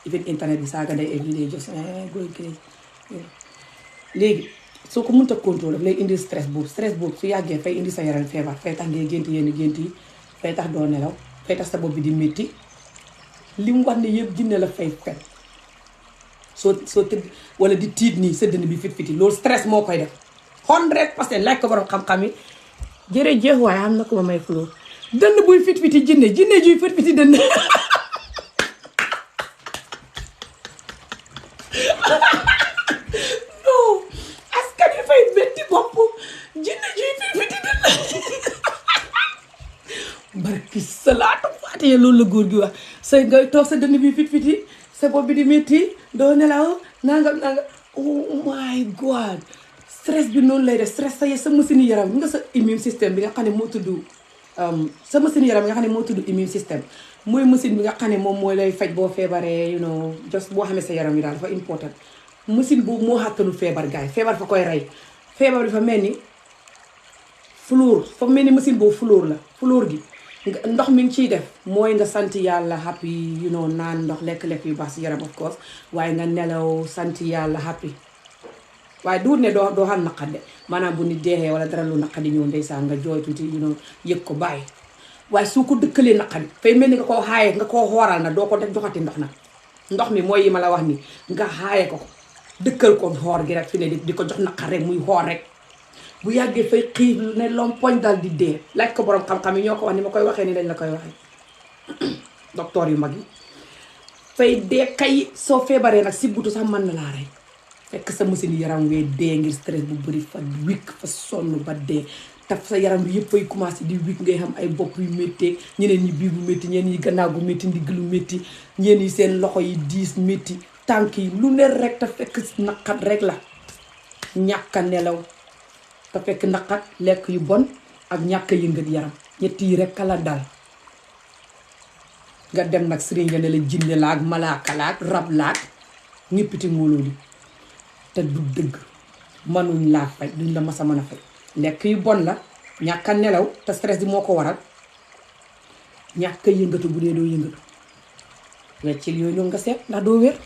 even internet bi saaga ndey everyday jos goy crazy léegi soo ko mënta contrôle daf lay indi stress boobu su yàggee fay indi sa yaram feebar fay tax ngay gént yenn gént yi fay tax doo nelaw fay tax sa bopp bi di métti li mu wax ne yëpp jinne la fay fen soo tëdd wala di tiit nii sa dënn bi fit-fiti loolu stress moo koy def 100% laaj ko borom xam-xam yi jërëjëf waaye am na ko ma may flóor dënn buy fit-fiti jinne juy fit-fiti dënn non askan wi fay métti bopp jinne juy fit-fiti dënn barki salaatu faatiha loolu la góor gi wax sa nga toog sa dënn bi fit-fiti sa bopp bi di métti doo nelaw nangam oh my god stress bi noonu lay def stress sa machine yaram bi nga sa immune système bi nga xam ne moo tudd sa machine yaram bi nga xam ne moo tudd immune système mooy machine bi nga xam ne moom mooy lay faj boo feebaree just boo xamee sa yaram yi daal dafa important machine boobu moo xàttanu feebar gaay feebar fa koy rey feebar bi fa mel ni fleur fa mel ni machine boobu fleur la fleur gi ndox mi ngi ciy def mooy nga sant yàlla happy naan ndox lekk-lekk yu baax si yaram of course waaye nga nelaw sant yàlla happy waaye duut ne doo xam naqat de maanaam bu nit deexee wala dara lu naqadi ñëw ndeysaan nga jooy tuuti yëg ko bàyyi waaye su ko dëkkalee naqadi fay mel ni nga koo xaaye nga koo xooral na doo ko def joxati ndox nag ndox mi mooy yi ma la wax ni nga xaaye ko dëkkal ko xoor gi rek fi ne di ko jox naqar rek muy xoor rek bu yàggee fay xiif ne lompoñ dal di dee laaj ko borom xam-xam yi ñoo ko wax ni ma koy waxee ni dañ la koy waxee docteur yu mag yi fay dee kay soo feebaree nag si butu sax mën na laa rey fekk sa machine yaram wee dee ngir stress bu bëri fa wikk fa sonn ba dee taf sa yaram bi yëpp fay commencé di wikk ngay xam ay bopp yu métti ñeneen ñi biir bu métti ñeneen ñi gannaaw gu métti ndigg lu métti ñeneen ñi seen loxo yi diis métti tànk yi lu ne rek te fekk naqat rek la ñàkk a nelaw te fekk naqat lekk yu bon ak ñàkk a yëngat yaram ñett yi rek la dal nga dem nag sëriñ nga ne la jinne laag malaaka laag rab laag ñëppiti ngóoloo li te du dëgg mënuñ laa faj duñ la mas a mën a faj lekk yu bon la ñàkk a nelaw te stress bi moo ko waral ñàkk a yëngatu bu dee doo yëngatu weccil yooyu ñoom nga seet ndax doo wér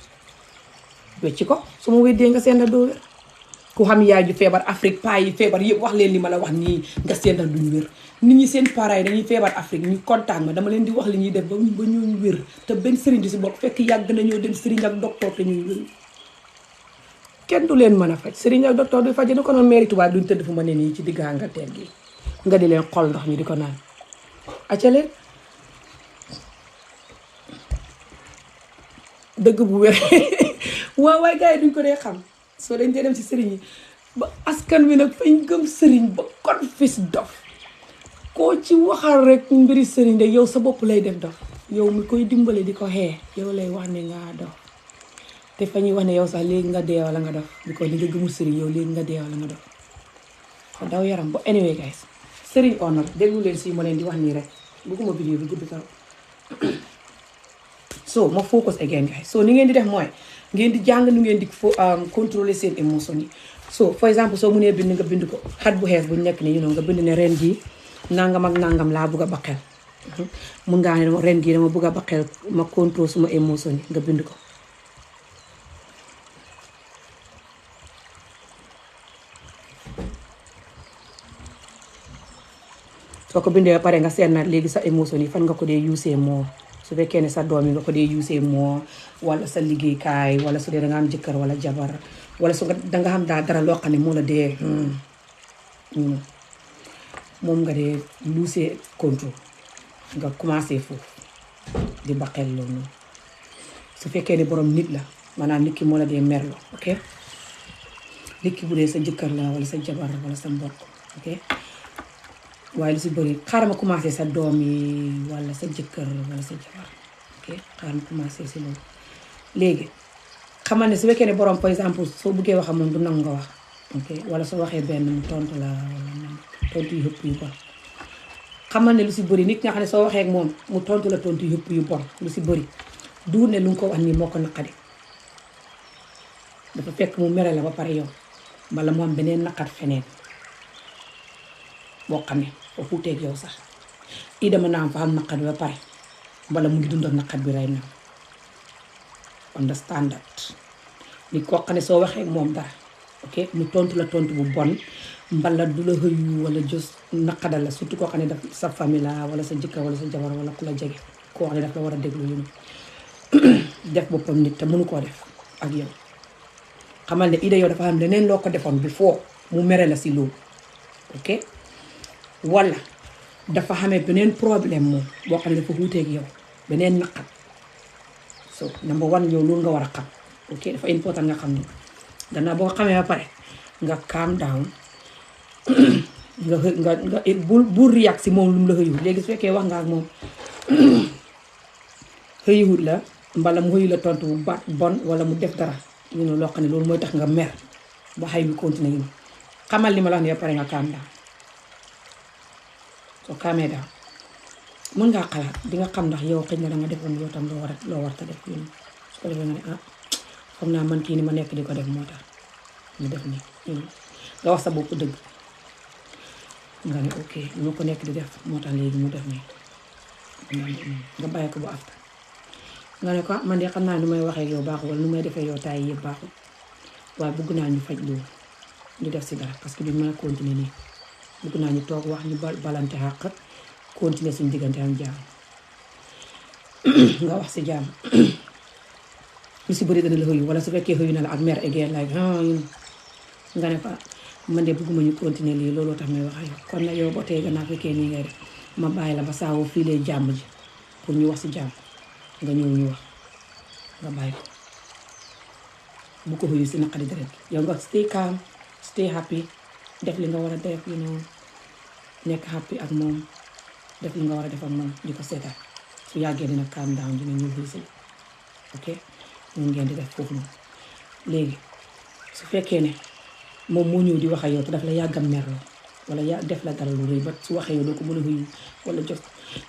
wecci ko su ma weddee nga seet ndax doo wér ku xam yaay ju feebar Afrique paa yi feebar yëpp wax leen li ma la wax nii nga seet ndax duñ wér nit ñi seen parents yi dañuy feebar Afrique ñu contact ma dama leen di wax li ñuy def ba ñooñu wér te benn sëriñ du si bokk fekk yàgg nañoo dem sëriñ ak docteur te ñuy wér kenn du leen mën a faj sëriñ ak docteur du faj du ko noonu mairie tubaab duñ tëdd fu ma ne nii ci digg Angleterre gi nga di leen xol ndox ñu di ko naan accaleen dëgg bu wér waaw waaye gars yi duñ ko dee xam soo dañ dee dem si sëriñ yi ba askan wi nag fañ gëm sëriñ ba kon fis dof koo ci waxal rek mbiri sëriñ de yow sa bopp lay def dof yow mi koy dimbale di ko xee yow lay wax ne nga dof te fa ñuy wax ne yow sax léegi nga dee wala nga dof di ko li nga gëmul sëriñ yow léegi nga dee wala nga dof fa daw yaram ba anyway guys sëriñ honor déglu leen si ma leen di wax nii rek bëgguma vidéo bi gudd trop so ma focus again guys so ni ngeen di def mooy ngeen di jàng nu ngeen di contrôler seen émotion yi so for exemple soo mënee bind nga bind ko xat bu xees bu nekk ni nga bind ne ren jii nangam ak nangam laa bugg a baqel mun ngaa ne ren jii dama bugg a baqel ma contrôle suma émotion yi nga bind ko soo ko bindee ba pare nga seet na léegi sa émotion yi fan nga ko dee usee moo su fekkee ne sa doom yi nga ko dee usee moo wala sa liggéeykaay wala su dee danga am jëkkër wala jabar wala su danga xam daal dara loo xam ne moo la dee moom nga dee luusee contrôle nga commencé foofu di baqel loolu noonu su fekkee ne borom nit la maanaam nit ki moo la dee merlo ok nit ki bu dee sa jëkkër la wala sa jabar wala sa mbokk ok waaye lu si bëri xaaral ma commencé sa doom yi wala sa jëkkër wala sa jabar ok xaaral ma commencé si loolu léegi xamal ne su fekkee ne borom par exemple soo buggee wax moom du nangu nga wax ok wala soo waxee benn mu tontu la wala tontu yu ëpp yu bon xamal ne lu si bëri nit nga xam ne soo waxee ak moom mu tontu la tontu yu ëpp yu bon lu si bëri du ne lu nga ko wax nii moo ko naqadi dafa fekk mu mere la ba pare yow wala mu am beneen naqar feneen boo xam ne foo fuuteeg yow sax i dama naa am fa am naqar bi ba pare wala mu ngi dund ak naqar bi right now understand that nit koo xam ne soo waxee ak moom dara ok mu tontu la tontu bu bon mbala du la xëyu wala jos naqadal la surtout koo xam ne daf sa famille la wala sa jëkkër wala sa jabar wala ku la jege koo xam ne daf la war a déglu yu def boppam nit te mënu koo def ak yow xamal ne ida yow dafa xam leneen loo ko defoon before mu mere la si loolu ok wala dafa xamee beneen problème moom boo xam ne dafa wuuteeg yow beneen naqat so number one yow loolu nga war a xam ok dafa important nga xam ne gannaaw boo xamee ba pare nga calm down nga bul react si moom lu mu la xëyu léegi su fekkee wax nga ak moom xëyuwut la mbala mu xëyu la tontu bu baat bon wala mu def dara ñu ne loo xam ne loolu mooy tax nga mer ba xëy bi continuer yi xamal li ma la wax ne ba pare nga calm down soo calmee down mën ngaa xalaat di nga xam ndax yow xëy na da nga defoon yow tam loo war ta def su ko defee nga ne ah foog naa man kii ni ma nekk di ko def moo tax mu def nii nga wax sa bopp dëgg nga ne ok lu ma ko nekk di def moo tax léegi mu def nii nga bàyyi ko ba after nga ne ko man de xam naa nu may waxee yow baaxul wala nu may defee yow taay yëpp baaxul waaye bëgg naa ñu faj loolu ñu def si dara parce que duñ mën a continuer nii bëgg naa ñu toog wax ñu balante xàq continuer suñu diggante am jaam nga wax si jaam lu si bëri dana la xëyu wala su fekkee xëyu na la ak mer again like nga ne ko man de bëgguma ñu continuer lii looloo tax may wax ak yow kon nag yow ba tey gannaaw fekkee nii ngay def ma bàyyi la ba saawoo fii lay jàmm ji pour ñu wax si jàmm nga ñëw ñu wax nga bàyyi ko bu ko xëyu si naqari deret yow nga stay calm stay happy def li nga war a def nekk happy ak moom def li nga war a def ak moom di ko seetaan su yàggee dina calm down dina ñëw xëy si ok mun ngeen di def foofu noonu léegi su fekkee ne moom moo ñëw di wax ak yow te daf la yàggam merloo wala def la dara lu rëy ba su waxee yow doo ko mën a xëyu wala jot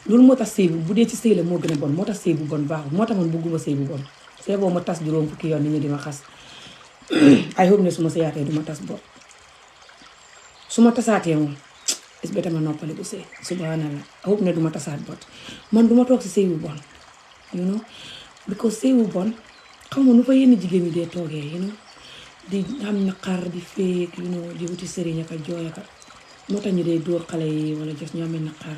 loolu moo tax sëy bu dee ci sëy la moo gën a bon moo tax sëy bu bon baaxul moo tax man bëgguma sëy bu bon c'est bon ma tas juróom fukki yoon nit ñi di ma xas ay hope ne su ma sëyaatee du ma tas bot su ma tasaatee moom is better ma noppali bu sëy subhanallah I hope ne du ma tasaat bot man du ma toog si sëy bu bon you know because sëy bu bon xam nga nu fa yenn jigéen ñi dee toogee you know di am naqar di féeg you know di wuti sëriñ ak a jooy ak moo tax ñu dee dóor xale yi wala jos ñu amee naqar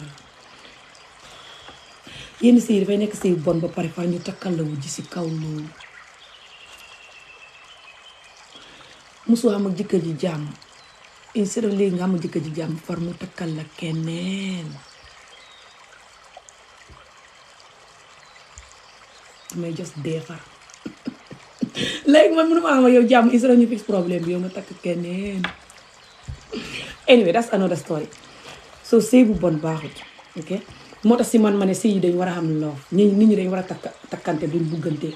yenn sëy dafay nekk sëy bu bon ba pare fa ñu takkal la wujj si kaw loolu musu am ak jëkkër ji jàmm instead of léegi nga am ak jëkkër ji jàmm far mu takkal la keneen damay just dee far léegi man mënuma am ak yow jàmm instead of ñu fix problème bi yow nga takk keneen anyway that's another story so sëy bu bon baaxut ok moo tax si man ma ne sëy yi dañ war a xam loof nit ñi dañ war a takkante duñ buggante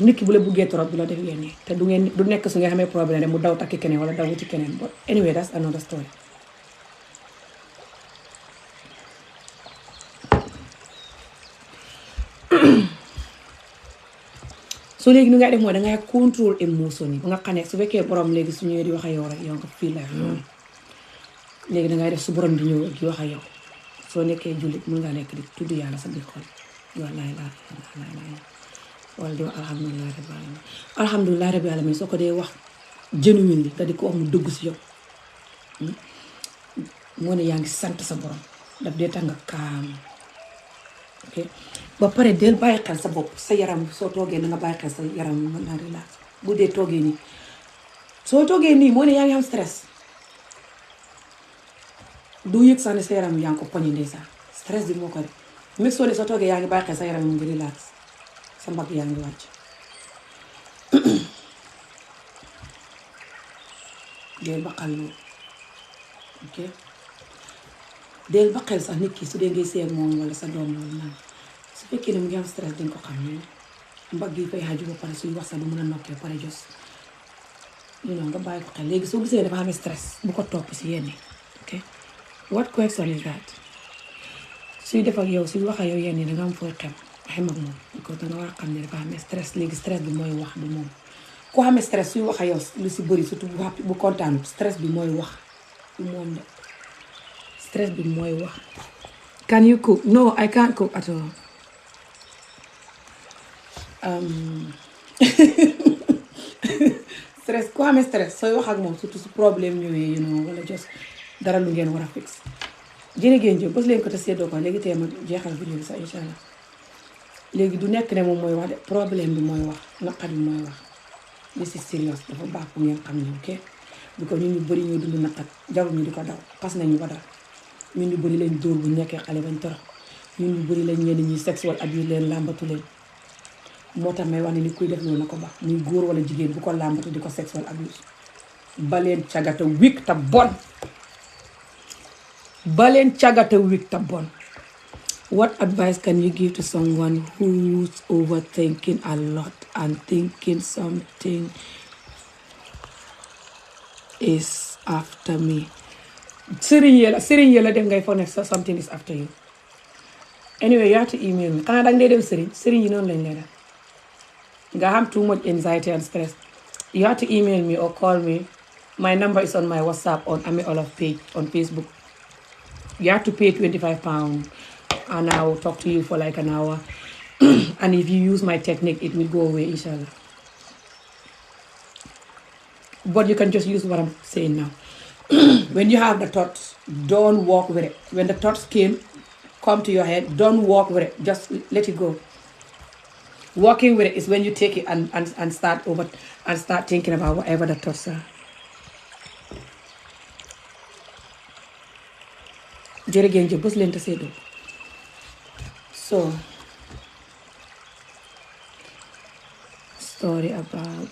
nit ki bu la buggee trop du la def yenn yi te du nekk su nga xamee problème rek mu daw takki keneen wala daw wuti keneen but anyway that's another story so léegi ni ngay def mooy dangay contrôle émotion yi ba nga xam ne su fekkee borom léegi su ñëwee di wax ak yow rek yow nga fii la léegi dangay def su borom di ñëw di wax ak yow soo nekkee jullit mën ngaa nekk di tudd yàlla sa biir xol wala di wax alhamdulilah rabbil alamin soo ko dee wax genuine li nga di ko wax mu dëgg si yow moo ne yaa ngi sant sa borom daf dee tax nga kaam ok ba pare del bàyyi xel sa bopp sa yaram soo toogee na nga bàyyi xel sa yaram mën naa relax bu dee toogee nii soo toogee nii moo ne yaa ngi am stress du yëg sax ne sa yaram yaa ngi ko poñi ndeysaan stress bi moo ko def mais soo toogee yaa ngi bàyyi xel sa yaram mu ngi relax sa mbagg yaa ngi wàcc deel baqal loolu ok deel baqal sax nit ki su dee ngay seeg moom wala sa doom loolu naan su fekkee ne mu ngi am stress dañ ko xam ni mbagg yi fay xaaju ba pare suy wax sax du mën a nokkee pare jos nga bàyyi ko xel léegi soo gisee dafa am stress bu ko topp si yenn ok what question is that suy def ak yow suy wax ak yow yenn danga am fooy xem ak moom ko danga war a xam ne dafa am stress léegi stress bi mooy wax du moom ku xam stress suy wax ak yow lu si bëri surtout bu kontaan stress bi mooy wax du moom de stress bi mooy wax. Can you cook? No, I can't cook at all. Stress ku amee stress sooy wax ak moom surtout su problème ñëwee wala just dara lu ngeen war a fix jërëjëf jëf bës leen ko te seddoo ko léegi tey ma jeexal vidéo bi sax incha allah léegi du nekk ne moom mooy wax de problème bi mooy wax naqar bi mooy wax this is serious dafa baax pour ngeen xam ne ok bi ko ñun ñu bëri ñoo dund naqar jarul ñu di ko daw xas nañu ko daw ñun ñu bëri leen dóor bu nekkee xale bañ torox ñun ñu bëri lañ ñenn ñi sexual abuse leen làmbatu leen moo tax may wax ne ni kuy def loolu na ko baax muy góor wala jigéen bu ko làmbatu di ko sexual abuse baleen cagata wik ta bon baleen cagata wik ta bon. What advice can you give to someone who's overthinking a lot and thinking something is after me? Sëriñ yela def ngay foog ne something is after you. Anyway, you have to email me. Xanaa danga dee dem sëriñ yi noonu lañ leen def nga have too much anxiety and stress. You have to email me or call me. My number is on my WhatsApp on Amie Olof page on Facebook. You have to pay £25 and I will talk to you for like an hour. And if you use my technique, it will go away, inshallah. But you can just use what I'm saying now. When you have the thoughts, don't walk with it. When the thoughts come to your head, don't walk with it. Just let it go. Walking with it is when you take it and start thinking about whatever the thoughts are. Jërëjëf bës leen te seddoo. So, story about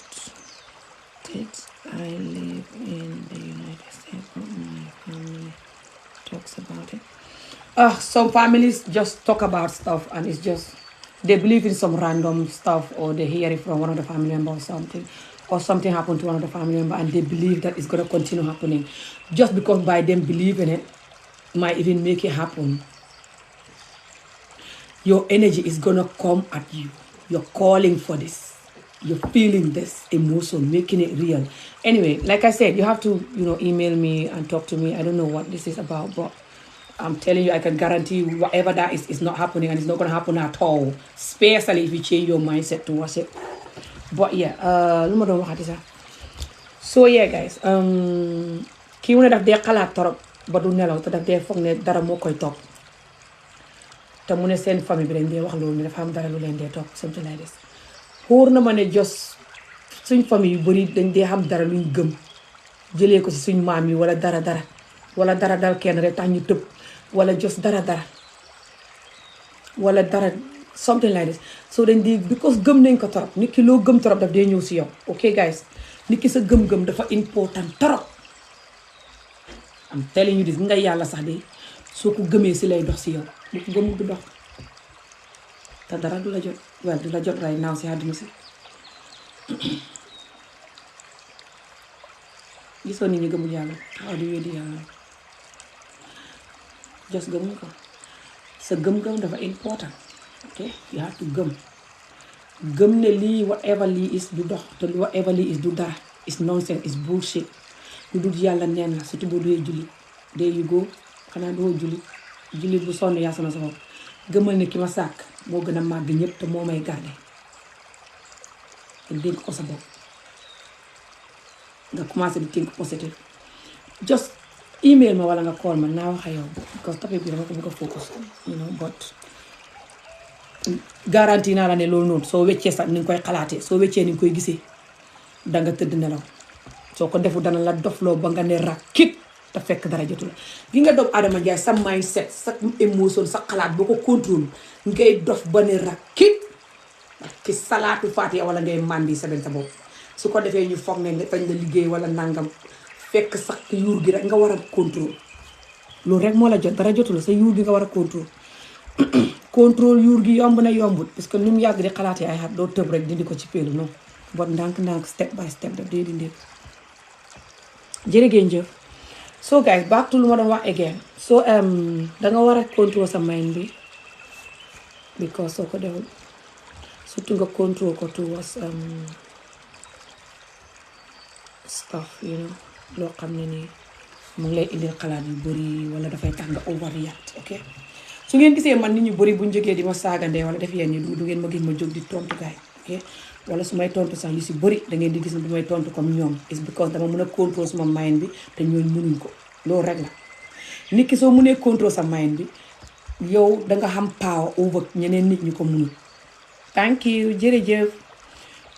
it. I live in the United States, but my family talks about it. Some families just talk about stuff and it's just, they believe in some random stuff or they hear it from one of the family members or something happened to one of the family members and they believe that it's going to continue happening. Just because by them believing it might even make it happen. Your energy is going to come at you. You're calling for this. You're feeling this emotion, making it real. Anyway, like I said, you have to, email me and talk to me. I don't know what this is about, but I'm telling you, I can guarantee you whatever that is not happening and it's not going to happen at all. Especially if you change your mindset towards it. But yeah, so yeah, guys. Kii mu ne daf dee xalaat torop ba du nelaw te daf dee foog ne dara moo koy topp. Te mu ne seen famille bi dañ dee wax loolu ne dafa am dara lu leen dee topp something like this. Xóor na ma ne jos suñ famille yu bari dañ dee xam dara luñ gëm jëlee ko ci suñ maam yi wala dara dal kenn rek tax ñu tëb wala jos dara wala dara something like this. So dañ dee because gëm nañ ko torop nit ki loo gëm torop daf dee ñëw ci yow. Okay guys, nit ki sa gëm-gëm dafa important torop. I'm telling you this nga yàlla sax de soo ko gëmee ci lay dox ci yow bu ko gëm du dox te dara du la jot du la jot right now ci àdduna si. Gisoo nit ñi gëmul yàlla xaw di weddi yàlla just gëmuñ ko. Sa gëm-gëm dafa important. Okay, you have to gëm ne lii whatever lii is du dox te whatever lii is du dara is nonsense is bullshit. lu dul yàlla neen la surtout boo dee julli there you go xanaa doo julli bu sonn yaa sama sa bopp gëmal ne ki ma sàkk moo gën a màgg ñëpp te moo may garde te dénk ko sa bopp nga commencé di think positive. Just email ma wala nga call ma naa wax ak yow because topic bi dama ko bëgg a focus but garantie naa la ne loolu noonu soo weccee sax ni nga koy xalaatee soo weccee ni nga koy gisee danga tëdd nelaw. soo ko defu dana la dofloo ba nga ne rakit te fekk dara jotu la gi nga doomu Adama Njaay sa mindset sa émotion sa xalaat boo ko contrôle ngay dof ba ne rakit ci salaatu faatiha wala ngay màndi sa benn sa bopp su ko defee ñu foog ne fañ la liggéey wala nangam fekk sax yuur gi rek nga war a contrôle loolu rek moo la jot dara jotu la sa yuur gi nga war a contrôle contrôle yuur gi yomb na yombut parce que ni mu yàgg di xalaatee ay xat doo tëb rek dindi ko ci péelu non bon ndànk-ndànk step by step daf dee dindi jërëgéen jëf so guys back to lu ma doon wax again so danga war a contrôle sa mind bi because soo ko deful surtout nga contrôle ko towards stuff you know loo xam ne nii mu ngi lay indil xalaat yu bëri wala dafay tax nga overreact ok su ngeen gisee man nit ñu bëri buñ jógee di ma saagandee wala def yenn yi du ngeen ma gis ma jóg di tontu gaay ok wala su may tontu sax yu si bëri da ngeen di gis ne du may tontu comme ñoom it's because dama mën a contrôle suma mind bi te ñooñu mënuñ ko loolu rek la nit ki soo mënee contrôle sa mind bi yow danga xam power over ñeneen nit ñu ko mënul thank you jërëjëf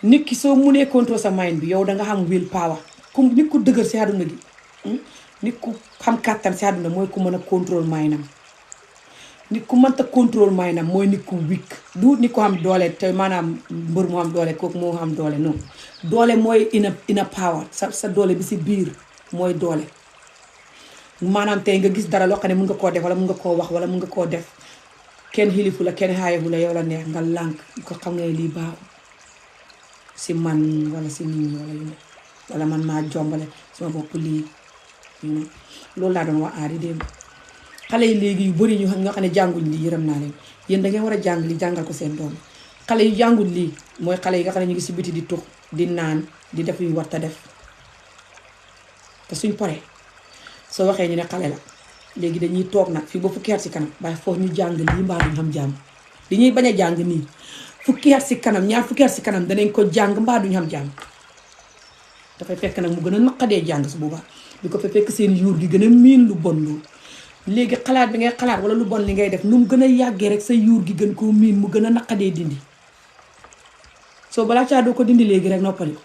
nit ki soo mënee contrôle sa mind bi yow danga xam will power comme nit ku dëgër si àdduna gi nit ku xam kàttan si àdduna mooy ku mën a contrôle mindam nit ku mënta contrôle mindam mooy nit ku weak du nit ko xam doole te maanaam mbër moo xam doole kooku moo xam doole non doole mooy ina power sa doole bi si biir mooy doole maanaam tey nga gis dara loo xam ne mun nga koo def wala mun nga koo wax wala mun nga koo def kenn xilifu la kenn xaayefu la yow la neex nga lànk ko xam nga lii baaxul si man wala si nit ñi wala yu ne wala man maa jombale sama bopp lii loolu laa doon wax aari démb xale yi léegi yu bëri ñu nga xam ne jànguñ lii yërëm naa leen yéen da ngeen war a jàng li jàngal ko seen doom xale yu jàngul lii mooy xale yi nga xam ne ñu ngi si biti di tux di naan di def yu war ta def te suñ paree soo waxee ñu ne xale la léegi dañuy toog nag fii ba fukki at si kanam waaye foofu ñu jàng lii mbaa duñ xam jàmm li ñuy bañ a jàng nii fukki at si kanam ñaar fukki at si kanam danañ ko jàng mbaa duñ xam jàmm dafay fekk nag mu gën a naqadee jàng su boobaa bi ko fa fekk seen yuur gi gën a miin lu bon loolu léegi xalaat bi ngay xalaat wala lu bon li ngay def nu mu gën a yàggee rek sa yuur gi gën koo miin mu gën a naqadee dindi soo balaa caa doo ko dindi léegi rek noppali ko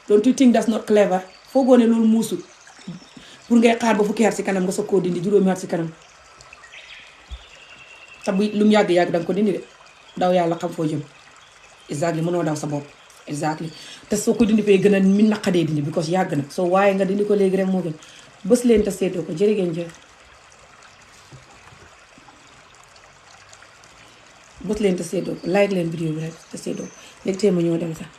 don't you think that's not clever foogoo ne loolu muusut pour ngay xaar ba fukki at si kanam nga soog koo dindi juróomi at si kanam te bu lu mu yàgg-yàgg danga ko dindi de daw yàlla xam foo jëm exactly mënoo daw sa bopp exactly te soo ko dindi fee gën a mi naqadee dindi because yàgg na soo waaye nga dindi ko léegi rek moo gën bës leen te seetoo ko jërë ngeen jëf bës leen te seetoo ko like leen vidéo bi rek te seetoo ko léegi tey ma ñëw dem sax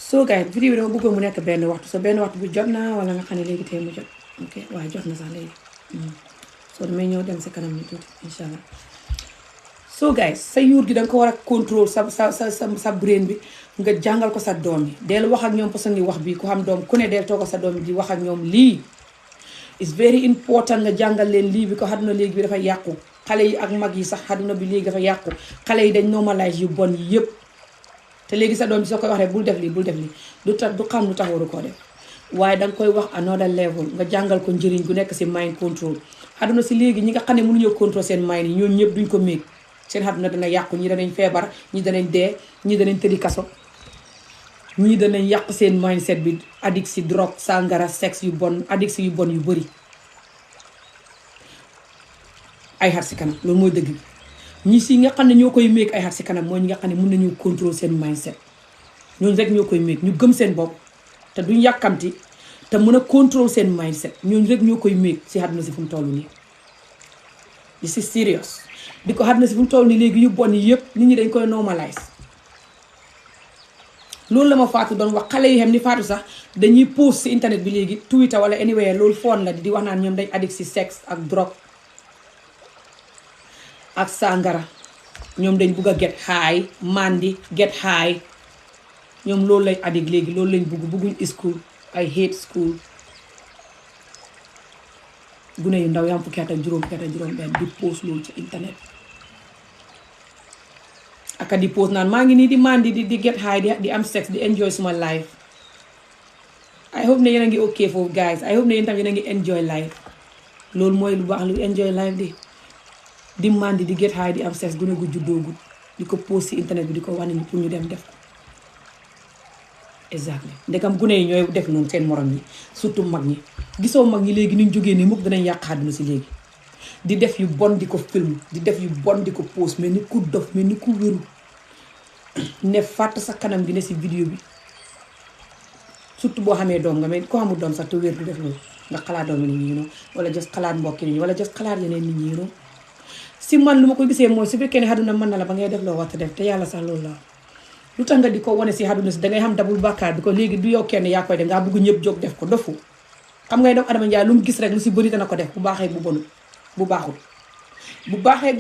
soo gars yi vidéo bi dama bëggoon mu nekk benn waxtu so benn waxtu bu jot na wala nga xam ne léegi tey mu jot ok waaye jot na sax léegi soo damay ñëw dem si kanam ni tuuti incha allah so guys sa yuur gi danga ko war a contrôle sa brain bi nga jàngal ko sa doom yi del wax ak ñoom parce que wax bi ku xam doom ku ne del toog sa doom yi di wax ak ñoom lii it's very important nga jàngal leen lii bi ko àdduna léegi bi dafa yàqu xale yi ak mag yi sax àdduna bi léegi dafa yàqu xale yi dañ normalise yu bon yi yëpp te léegi sa doom bi soo koy wax rek bul def lii du xam lu tax waru koo def waaye danga koy wax another level nga jàngal ko njëriñ gu nekk si mind control àdduna si léegi ñi nga xam ne mënuñoo contrôle seen mind yi ñooñu ñëpp duñ ko méeg seen àdduna dana yàqu ñi danañ feebar ñi danañ dee ñi danañ tëddi kaso ñii danañ yàq seen mindset bi addict si drogue sangara sexe yu bon addict yu bon yu bëri ay xat si kanam loolu mooy dëgg bi ñi si nga xam ne ñoo koy méeg ay xat si kanam mooy ñi nga xam ne mën nañu contrôle seen mindset ñooñu rek ñoo koy méeg ñu gëm seen bopp te duñ yàkkamti te mën a contrôle seen mindset ñooñu rek ñoo koy méeg si àdduna si fu mu toll nii li si serious di ko àdduna si fu mu toll nii léegi yu bon yi yëpp nit ñi dañ koy normalise loolu la ma Fatou doon wax xale yi xam ni Fatou sax dañuy post si internet bi léegi Twitter wala anywhere loolu foon la di wax naan ñoom dañ addict si sexe ak drogue ak sangara ñoom dañ bugg a get high mandi get high ñoom loolu lañ addict léegi loolu lañ bugguñ school ay hate school gune yu ndaw yam fukki at ak juróom benn di post loolu ci internet aka di post naan maa ngi nii di mandi di get high di am sex di enjoy suma life I hope ne yéen a ngi ok foofu guys I hope ne yéen tam yéen a ngi enjoy life loolu mooy lu baax lu enjoy life di mandi di get high di am sex gune gu juddoogut di ko post ci internet bi di ko wane ni pour ñu dem def ko exactly ndekam gune yi ñooy def noonu seen morom yi surtout mag ñi gisoo mag ñi léegi niñ jógee nii mukk danañ yàq àdduna si léegi di def yu bon di ko film di def yu bon di ko post mais ni ku dof mais ni ku wéru ne fàtt sa kanam gi ne si vidéo bi surtout boo xamee doom nga mais ko xamul doom sax te wér du def loolu nga xalaat doomu nit ñi wala just xalaat mbokki nit ñi wala just xalaat yeneen nit ñi si man lu ma ko gisee mooy su fekkee ne àdduna mën na la ba ngay def loo war a def te yàlla sax loolu la lu tax nga di ko wane si àdduna si dangay xam dabul bàkkaar bi ko léegi du yow kenn yaa koy def ngaa bëgg ñëpp jóg def ko dofu xam ngay doomu adama njaay lu mu gis rek lu si bëri dana ko def bu baaxee bu bonul bu baaxul bu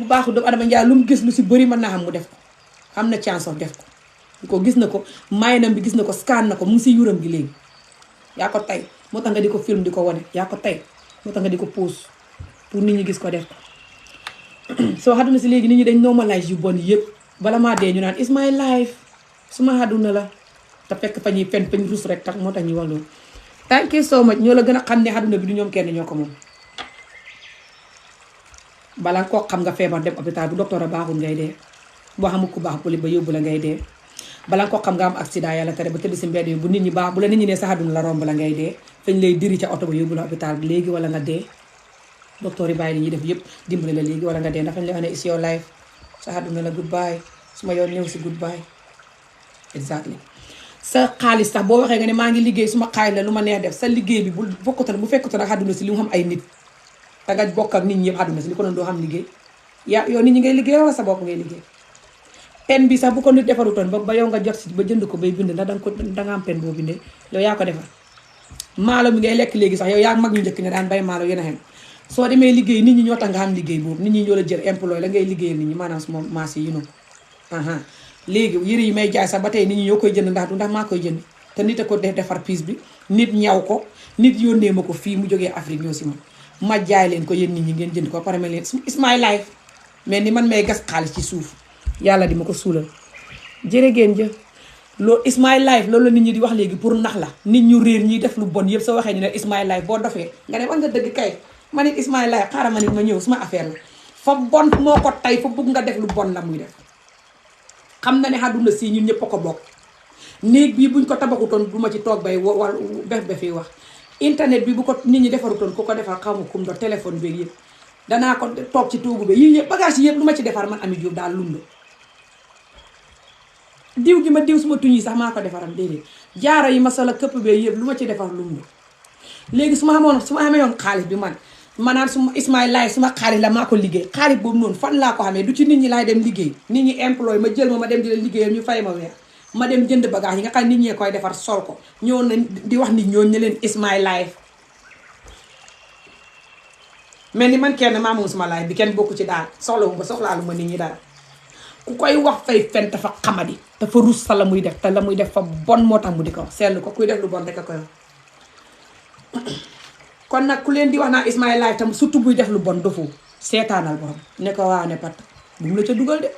baaxul doomu adama njaay lu mu gis lu si bëri mën naa xam mu def ko am na chance of def ko gis na ko maynam bi gis na ko scan na ko mu ngi si yuram gi léegi yaa ko tey moo tax nga di ko film di ko wane yaa ko tey moo tax nga di ko pose pour nit ñi gis ko def ko soo àdduna si léegi nit ñi dañ normalise yu bon yëpp bala maa dee ñu naan is my life suma àdduna la te fekk fa ñuy fen fañ rus rek tax moo tax ñuy wax loolu thank you so much ñoo la gën a xam ne àdduna bi du ñoom kenn ñoo ko moom bala nga koo xam nga feebar dem hôpital bu docteur a baaxul ngay dee boo xamul ku baax poli ba yóbbu la ngay dee bala nga koo xam nga am accident yàlla tere ba tëdd si mbedd yi bu nit ñi baax bu la nit ñi ne sa àdduna la romb la ngay dee fañ lay diri ca oto ba yóbbu la hôpital bi léegi wala nga dee docteur yi bàyyi li ñuy def yëpp dimbali la léegi wala nga dee ndax fañ lay wax ne is your life sa àdduna la goodbye suma yoon ñëw si goodbye exactly sa xaalis sax boo waxee nga ne maa ngi liggéey suma xaalis la lu ma neex def sa liggéey bi bu bokkutoon bu fekkutoon ak àdduna si li mu xam ay nit te nga bokk ak nit ñi yëpp àdduna si li ko doon doo xam liggéey yow nit ñi ngay liggéey wala sa bopp ngay liggéey pen bi sax bu ko nit defarutoon ba yow nga jot si ba jënd ko bay bind ndax danga am pen boo bindee yow yaa ko defar maalo mi ngay lekk léegi sax yow yaa mag ñu njëkk ne daan bay maalo yéen a xem soo demee liggéey nit ñi ñoo tax nga xam liggéey boobu nit ñi ñoo la jël employé la ngay liggéeyal nit ñi maanaam suma marché yi noonu léegi yëre yi may jaay sax ba tey nit ñi ñoo koy jënd ndax maa koy jënd te nit a ko defar pièce bi nit ñaw ko nit yónnee ma ko fii mu jógee Afrique ñoo si ma jaay leen ko yéen nit ñi ngeen jënd ko pare ma leen it's my life mais ni man may gas xaalis ci suuf yàlla di ma ko suulal jërë ngeen jëf loolu it's my life loolu la nit ñi di wax léegi pour nax la nit ñu réer ñiy def lu bon yëpp soo waxee ni ne it's my life boo dofee nga ne wax nga dëgg kay ma nit it's my life xaaral ma nit ma ñëw suma affaire la fa bon moo ko tey fa bëgg nga def lu bon la muy def xam na ne àdduna si ñun ñëpp a ko bokk néeg bii buñ ko tabaxutoon du ma ci toog bay wala bef yi wax internet bi bu ko nit ñi defarutoon ku ko defar xamu kum do téléphone beeg yëpp danaa ko toog ci toogu bi yii yëpp bagage yi yëpp lu ma ci defar man Amie Jobe daal lumdo diw gi ma diw suma tuñ yi sax maa ko defaram déedéet jaaro yi ma solo këpp bee yëpp lu ma ci defar lumdo léegi su ma xamee yoon xaalis bi man maanaam suma Ismaïl laay suma xaalis la maa ko liggéey xaalis boobu noonu fan laa ko xamee du ci nit ñi laay dem liggéey nit ñi employé ma jël ma dem di leen liggéeyal ñu fay ma weer ma dem jënd bagage yi nga xam nit ñee koy defar sol ko ñëw na di wax nit ñooñu ne leen Ismaïl laay mel ni man kenn maa moom suma laay bi kenn bokku ci daal soxlaalu ma nit ñi daal ku koy wax fay fen dafa xamadi dafa rus sa la muy def te la muy def fa bon moo tax mu di ko wax seetlu ko kuy def lu bon rek a koy wax kon nag ku leen di wax naa Ismaïl laay tam surtout buy def lu bon dofu seetaanal borom ne ko waa ne pat bu mu la ca dugal de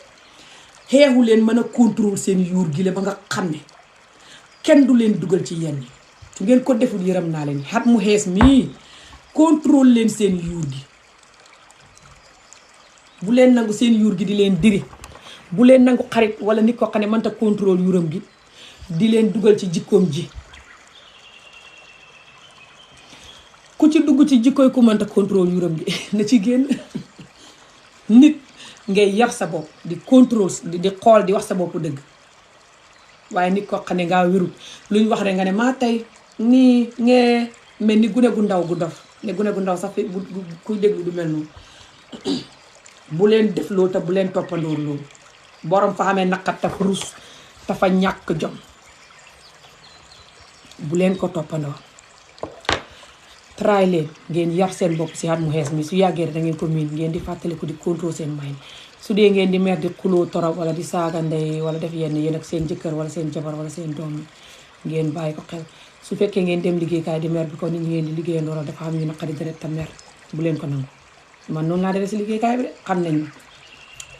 xeexu leen mën a contrôle seen yuur gi la ba nga xam ne kenn du leen dugal ci yenn su ngeen ko deful yërëm naa leen xat mu xees mii contrôle leen seen yuur gi bu leen nangu seen yuur gi di leen diri bu leen nangu xarit wala nit ko xam ne mënta contrôle yuuram gi di leen dugal ci jikkoom ji ku ci dugg ci jikkooy ku mënta contrôle yuuram gi na ci génn nit ngay yar sa bopp di contrôle di xool di wax sa bopp dëgg waaye nit ko xam ne ngaa wérut luñ wax rek nga ne maa tey nii ngee mel ni gune gu ndaw gu dof ne gune gu ndaw sax fi kuy déglu du mel noonu bu leen def loolu te bu leen toppandoor loolu borom fa xamee naqat tafa rus dafa ñàkk jom bu leen ko toppandoor try leen ngeen yar seen bopp si at mu xees mi su yàggee da ngeen ko miin ngeen di fàttaliku di contrôle seen may su dee ngeen di mer di xuloo torop wala di saaga ndey wala def yenn yéen ak seen jëkkër wala seen jabar wala seen doom ngeen bàyyi ko xel su fekkee ngeen dem liggéeykaay di mer bi ko nit ñi ngeen di liggéeyandoo la dafa xam ñu naqari deret te mer bu leen ko nangu man noonu laa defee si liggéeykaay bi de xam nañ ma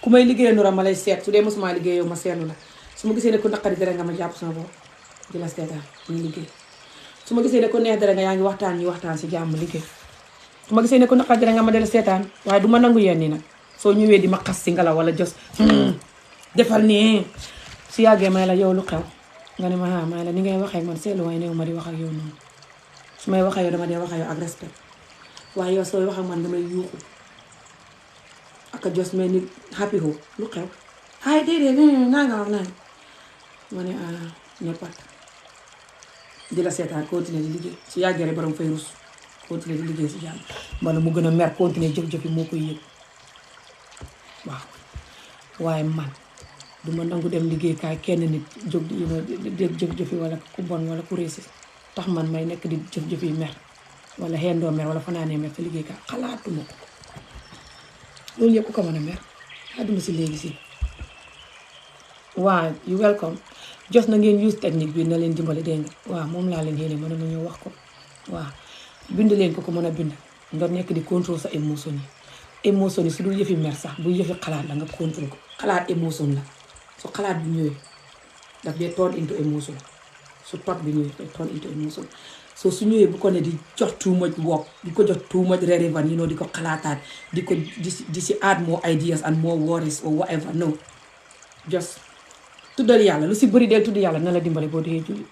ku may liggéeyandoo la ma lay seet su dee mosuma liggéey yow ma seetlu la su ma gisee ne ku naqari deret nga ma jàpp sama bopp di la seetaan ñu liggéey su ma gisee ne ko neex dara nga yaa ngi waxtaan ñu waxtaan si jàmm liggéey su ma gisee ne ko naqari dara nga ma dela seetaan waaye du ma nangu yenn yi nag soo ñëwee di ma xas si ngelaw wala jos defal nii su yàggee may la yow lu xew nga ne ma may la ni ngay waxee man seetlu waaye néew ma di wax ak yow noonu su may wax ak yow dama dee wax ak yow ak respect waaye yow sooy wax ak man damay yuuxu ak a jos mel ni happy ho lu xew ay déedéet naa nga wax naa ma ne ne pat di la seetaan continuer di liggéey su yàggee rek borom fay rus continuer di liggéey si jàmm wala mu gën a mer continuer jëf-jëf yi moo koy yëg waaw waaye man duma nangu dem liggéeykaay kenn nit jóg di jëf-jëf yi wala ku bon wala ku réussir tax man may nekk di jëf-jëf yi mer wala xendoo mer wala fanaanee mer sa liggéeykaay xalaatuma ko loolu yëpp ko mën a mer àdduna si léegi si waaw you welcome jos na ngeen use technique bi na leen dimbali dégg nga waaw moom laa leen yéene mën na ñëw wax ko waaw bind leen ko mën a bind nga nekk di contrôle sa émotion yi su dul yëfi mer sax bu yëfi xalaat la nga contrôle ko xalaat émotion la su xalaat bi ñëwee daf dee turn into emotion su tot bi ñëwee daf turn into emotion so su ñëwee bu ko ne di jox too much work di ko jox too much relevant di ko xalaataat di ko di si add more ideas and more worries or whatever no just tuddal yàlla lu si bëri deel tudd yàlla na la dimbale boo dee julli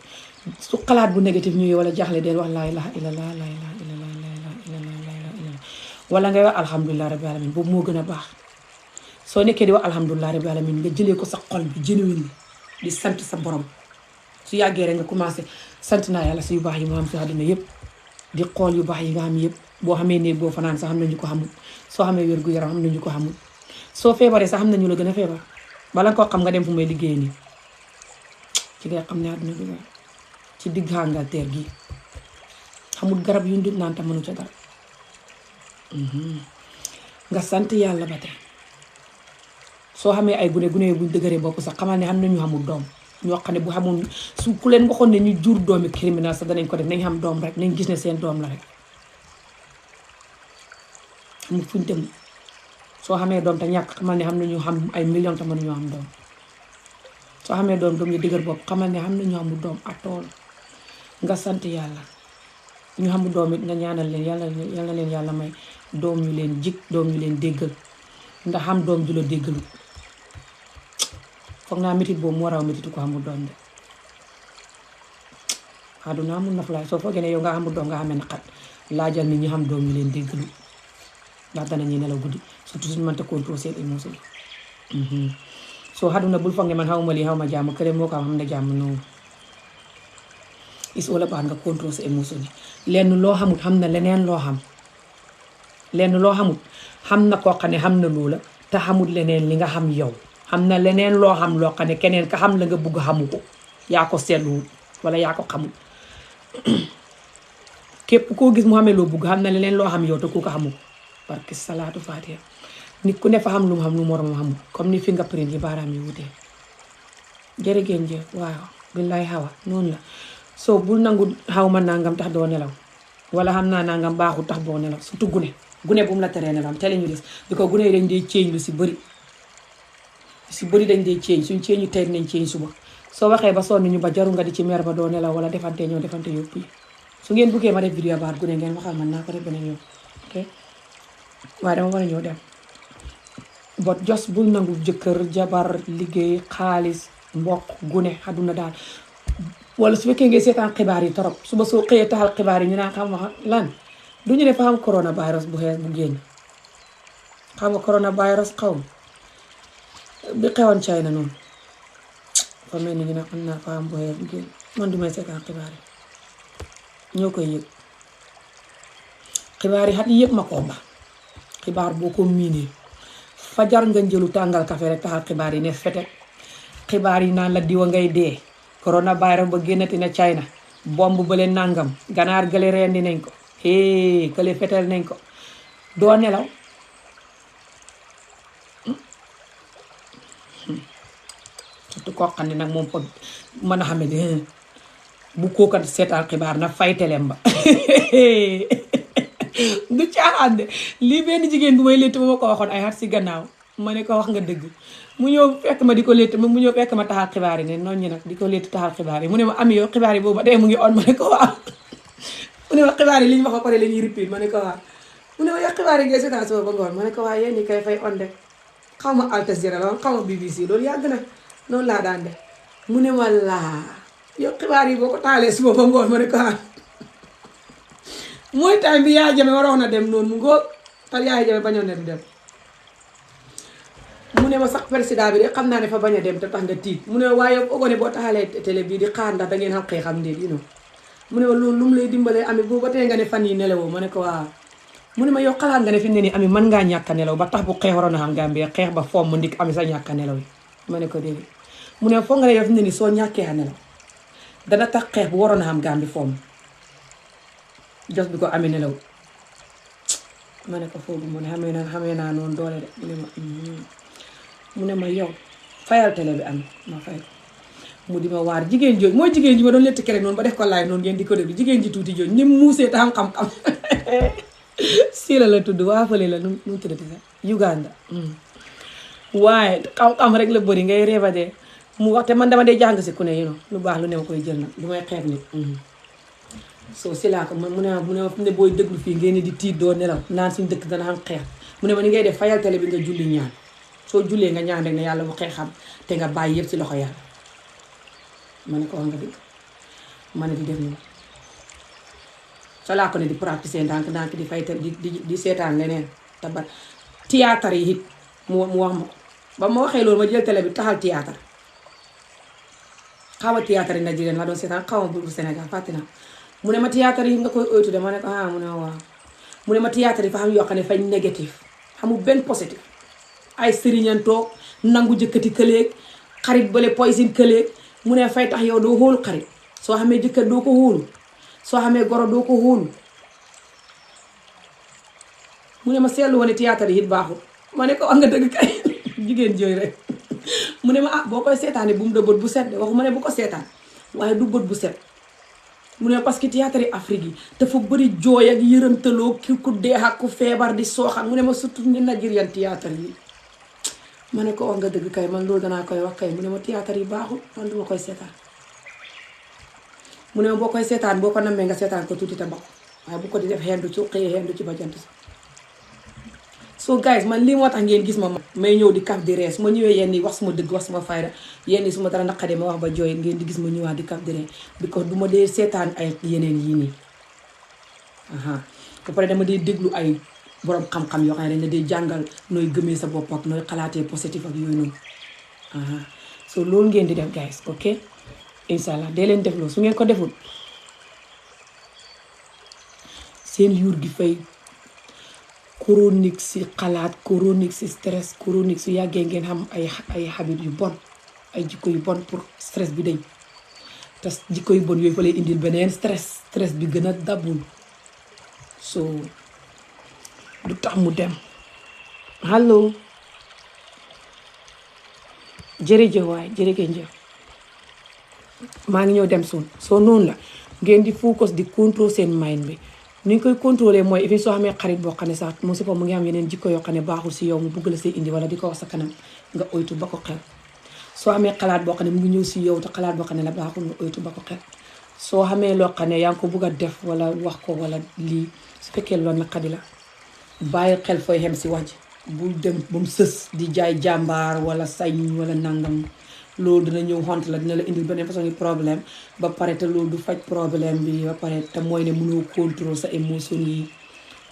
su xalaat bu négatif ñëwee wala jaaxle deel wax laa ilaha illallah laa ilaha illallah laa ilaha illallah laa ilaha illallah wala ngay wax alhamdulilah rabbi alamin boobu moo gën a baax soo nekkee di wax alhamdulilah rabbi alamin nga jëlee ko sa xol bi genuine di sant sa borom su yàggee rek nga commencé sant naa yàlla si yu baax yi mu am si àdduna yëpp di xool yu baax yi nga xam yëpp boo xamee néeg boo fanaan sax xam nañu ko xamul soo xamee wér gu yaram xam nañu ko xamul soo feebaree sax xam nañu la gën a feebar bala nga koo xam nga dem fu may liggéey nii ci ngay xam ne àdduna bi ci digg Angleterre gi xamul garab yu ndut naan ta mënu ca dara nga sant yàlla ba tey soo xamee ay gune buñ dëgëree bopp sax xamal ne xam nañu xamul doom ñoo xam ne bu xamul su ku leen waxoon ne ñu jur doomi criminel sax danañ ko def nañ xam doom rek nañ gis ne seen doom la rek xamul fuñ dem soo xamee doom te ñàkk xamal ne xam nañu xam ay million te mënuñoo am doom soo xamee doom yu dëgër bopp xamal ne xam nañu amul doom atool nga sant yàlla ñu xamul doom it nga ñaanal leen yàlla leen yàlla may doom yu leen jig doom yu leen déggal ndax xam doom du la déggalu foog naa métit boobu moo raw métitu ko xamul doom de àdduna amul naflaay soo foogee ne yow nga xamul doom nga xamee naqat laajal nit ñi xam doom yu leen déggalu ndax danañuy nelaw guddi surtout suñu mënta contrôler seen émotion soo àdduna bul foog ne man xawma lii xawma jàmm kële moo ko xam ne jàmm noonu is all about nga contrôler sa émotion yi lenn loo xamut xam na leneen loo xam lenn loo xamut xam na koo xam ne xam na loola te xamut leneen li nga xam yow xam na leneen loo xam loo xam ne keneen ka xam la nga bugg xamu ko yaa ko seetluwul wala yaa ko xamul képp koo gis mu xamee loo bugg xam na leneen loo xam yow te ku ko xamu ko parce que salaatu faatiha nit ku ne fa xam lu mu xam lu moroom xamul comme ni fingerprint yi baaraam yi wutee jërëgéen jëf waaw billaay xawa noonu la soo bul nangu xaw ma nangam tax doo nelaw wala xam naa nangam baaxul tax doo nelaw surtout gune bu mu la teree nelaw tele ñu des di ko gune yi dañ dee ceeñ lu si bëri dañ dee ceeñ suñ ceeñu tey nañ ceeñ suba soo waxee ba sonn ñu ba jaru nga di ci mer ba doo nelaw wala defante ñoo defante yëpp yi su ngeen buggee ma def vidéo baat gune ngeen waxal man naa ko def beneen yoon ok waaye dama war a ñëw dem bot jos bul nangu jëkkër jabar liggéey xaalis mbokk gune àdduna daal wala su fekkee ngay seetaan xibaar yi torop suba soo xëyee taxal xibaar yi ñu naan xam wax lan du ñu ne fa xam coronavirus bu xees bu génn xam nga coronavirus xaw ma bi xewoon China noonu fa mel ni ñu ne xam naa fa xam bu xees bu génn man du may seetaan xibaar yi ñoo koy yëg xibaar yi xat yi yëpp ma ko ba xibaar boo ko miinee fajar nga jëlu tàngal café rek taxal xibaar yi ne fete xibaar yi naan la diwa ngay dee coronavirus ba génnati na China bomb bale nangam ganaar gale rendi nañ ko kële fetel nañ ko doo nelaw surtout koo xam ne nag moom fa mën a xam ne bu kookat seetaan xibaar na fay teleem ba du caaxaan de lii benn jigéen bu may létt ba ma ko waxoon ay xat si gannaaw ma ne ko wax nga dëgg mu ñëw fekk ma di ko létt mu ñëw fekk ma taxal xibaar yi ne noonu ñu nag di ko létt taxal xibaar yi mu ne ma Amie yow xibaar yi boobu ba tey mu ngi on ma ne ko waaw mu ne ma xibaar yi li ñu wax ba pare la ñuy repeat ma ne ko waaw mu ne ma yow xibaar yi ngay seetaan suba ba ngoon ma ne ko waaw yéen ñi kay fay on de xaw ma Al Jazeera la xaw ma BBC loolu yàgg na noonu laa daan de mu ne ma laa yow xibaar yi boo ko taalee suba ba ngoon ma ne ko waaw mooy time bi Yaaya Jammeh waroon na dem noonu mu ngóor tal Yaaya Jammeh bañoon na du dem mu ne ma sax président bi de xam naa ne fa bañ a dem te tax nga tiit mu ne waaye ogone boo taxalee télé bii di xaar ndax da ngeen xam xëy xam ndéet yi noonu mu ne ma loolu lu mu lay dimbalee Amie boobu ba tey nga ne fan yi nelawoo ma ne ko waaw mu ne ma yow xalaat nga ne fi ne nii Amie mën ngaa ñàkk a nelaw ba tax bu xeex waroon a xam Gambie xeex ba fomm ndik Amie sa ñàkk a nelaw yi ma ne ko déedéet mu ne foog nga ne yow fi ne nii soo ñàkkee a nelaw dana tax xeex bu waroon a xam Gambie fomm jos bi ko Amie nelaw ma ne ko foogu mu ne xamee naa noonu doole de mu ne ma yow fayal télé bi Amie ma fay ko mu di ma waar jigéen jooju mooy jigéen ji ma doon letti kerek noonu ba def ko laay noonu ngeen di ko déglu jigéen ji tuuti jooju ni muusee ta xam-xam sii la tudd waa fële la nu mu tuddati sax Uganda waaye xam-xam rek la bëri ngay reebadee mu waxte man dama dee jàng si ku ne you know lu baax lu ne ma koy jël nag lu may xeeb nit soo si laa ko mu ne fu ne booy déglu fii ngeen di tiit doo nelaw naan suñu dëkk dana xam xeex mu ne ma ni ngay def fayal télé bi nga julli ñaan soo jullee nga ñaan rek ne yàlla bu xeexam te nga bàyyi yëpp si loxo yàlla ma ne ko wax nga dëgg ma ne di def nii sa laa ko ne di pratiquer ndànk di fay di seetaan leneen te ba théâtre yi it mu wax ma ko ba ma waxee loolu ma jël télé bi taxal théâtre xaw ma théâtre yi Nigeria la doon seetaan xaw ma bu Sénégal fàtte naa mu ne ma théâtre yi nga koy oytu de ma ne ko mu ne waaw mu ne ma théâtre yi fa xam yoo xam ne fañ négatif xamul benn positif ay sëriñantoog nangu jëkkati këleeg xarit bale poison këleeg mu ne fay tax yow doo hóolu xarit soo xamee jëkkër doo ko hóolu soo xamee goro doo ko hóolu mu ne ma seetlu woon ne théâtre yi it baaxul ma ne ko wax nga dëgg kay jigéen jooy rek mu ne ma boo koy seetaanee bu mu da bët bu set de waxu ma ne bu ko seetaan waaye du bët bu set mu ne parce que théâtre yi Afrique yi dafa bëri jooy ak yërëmtaloo ki ku dee ak ku feebar di sooxal mu ne ma surtout ni Nigerian théâtre yi ma ne ko wax nga dëgg kay man loolu danaa koy wax kay mu ne ma théâtre yi baaxul man duma koy seetaan mu ne ma boo koy seetaan boo ko nammee nga seetaan ko tuuti te mbokk waaye bu ko di def xendu ci xëyee xendu ci ba jant si so guys man lii moo tax ngeen gis ma may ñëw di kaf di rees ma ñëwee yenn yi wax suma dëgg wax suma fayda yenn yi suma dara naqadee ma wax ba jooy ngeen di gis ma ñëwaat di kaf di rees because du ma dee seetaan ay yeneen yii nii ba pare dama dee déglu ay borom xam-xam yoo xam ne dañ la dee jàngal nooy gëmee sa bopp ak nooy xalaatee positif ak yooyu noonu so loolu ngeen di def guys ok inshallah dee leen def loolu su ngeen ko deful seen yuur gi fay chronique si xalaat chronique si stress chronique su yàggee ngeen xam ay habit yu bon ay jikko yu bon pour stress bi dañ te jikko yu bon yooyu fa lay indil beneen stress bi gën a dabul so du tax mu dem allo jërëjëf waay jërëjëf maa ngi ñëw dem suun soo noonu la ngeen di focus di contrôle seen mind bi ni ñu koy contrôler mooy fi soo xamee xarit boo xam ne sax mu si fa mu ngi am yeneen jikko yoo xam ne baaxul si yow mu bëgg la see indi wala di ko wax sa kanam nga oytu ba ko xel soo xamee xalaat boo xam ne mu ngi ñëw si yow te xalaat boo xam ne la baaxul nga oytu ba ko xel soo xamee loo xam ne yaa ngi ko bëgg a def wala wax ko wala lii su fekkee loolu naqadi la bàyyi xel fooy xem si wax bul dem ba mu sës di jaay jàmbaar wala sañ wala nangam loolu dina ñëw xont la dina la indil beneen façon ni problème ba pare te loolu du faj problème bi ba pare te mooy ne mënoo contrôle sa émotion yi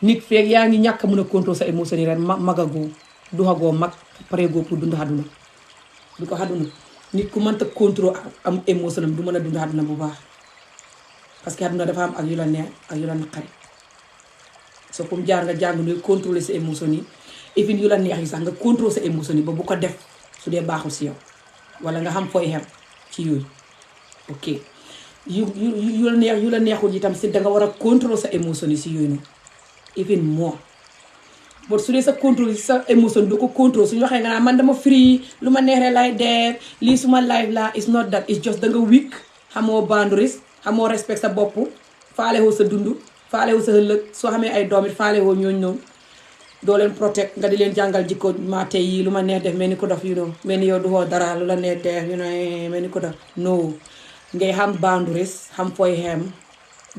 nit feeg yaa ngi ñàkk a mën a contrôle sa émotion yi ren magagoo duxagoo mag pareegoo pour dund àdduna du ko àdduna nit ku mënta contrôle am émotion am du mën a dund àdduna bu baax parce que àdduna dafa am ak yu la neex ak yu la naqari soo comme jaar nga jàng nooy contrôler sa émotion yi even yu la neex yi sax nga contrôler sa émotion yi ba bu ko def su dee baaxul si yow wala nga xam fooy xem ci yooyu ok yu la neexul itam si danga war a contrôler sa émotion yi si yooyu noonu even more bon su dee sa contrôle sa émotion doo ko contrôle suñu waxee nga naa man dama free lu ma neexee lay def lii suma life la is not that it's just danga weak xamoo boundaries xamoo respect sa bopp faalewoo sa dund faalewoo sa ëllëg soo xamee ay doom it faalewoo ñooñu noonu doo leen protect nga di leen jàngal jikko maa tey yi lu ma neex def mel ni ko dof you know mel ni yow du xoo dara lu la neex def you know mel ni ko dof no ngay xam boundaries xam fooy xem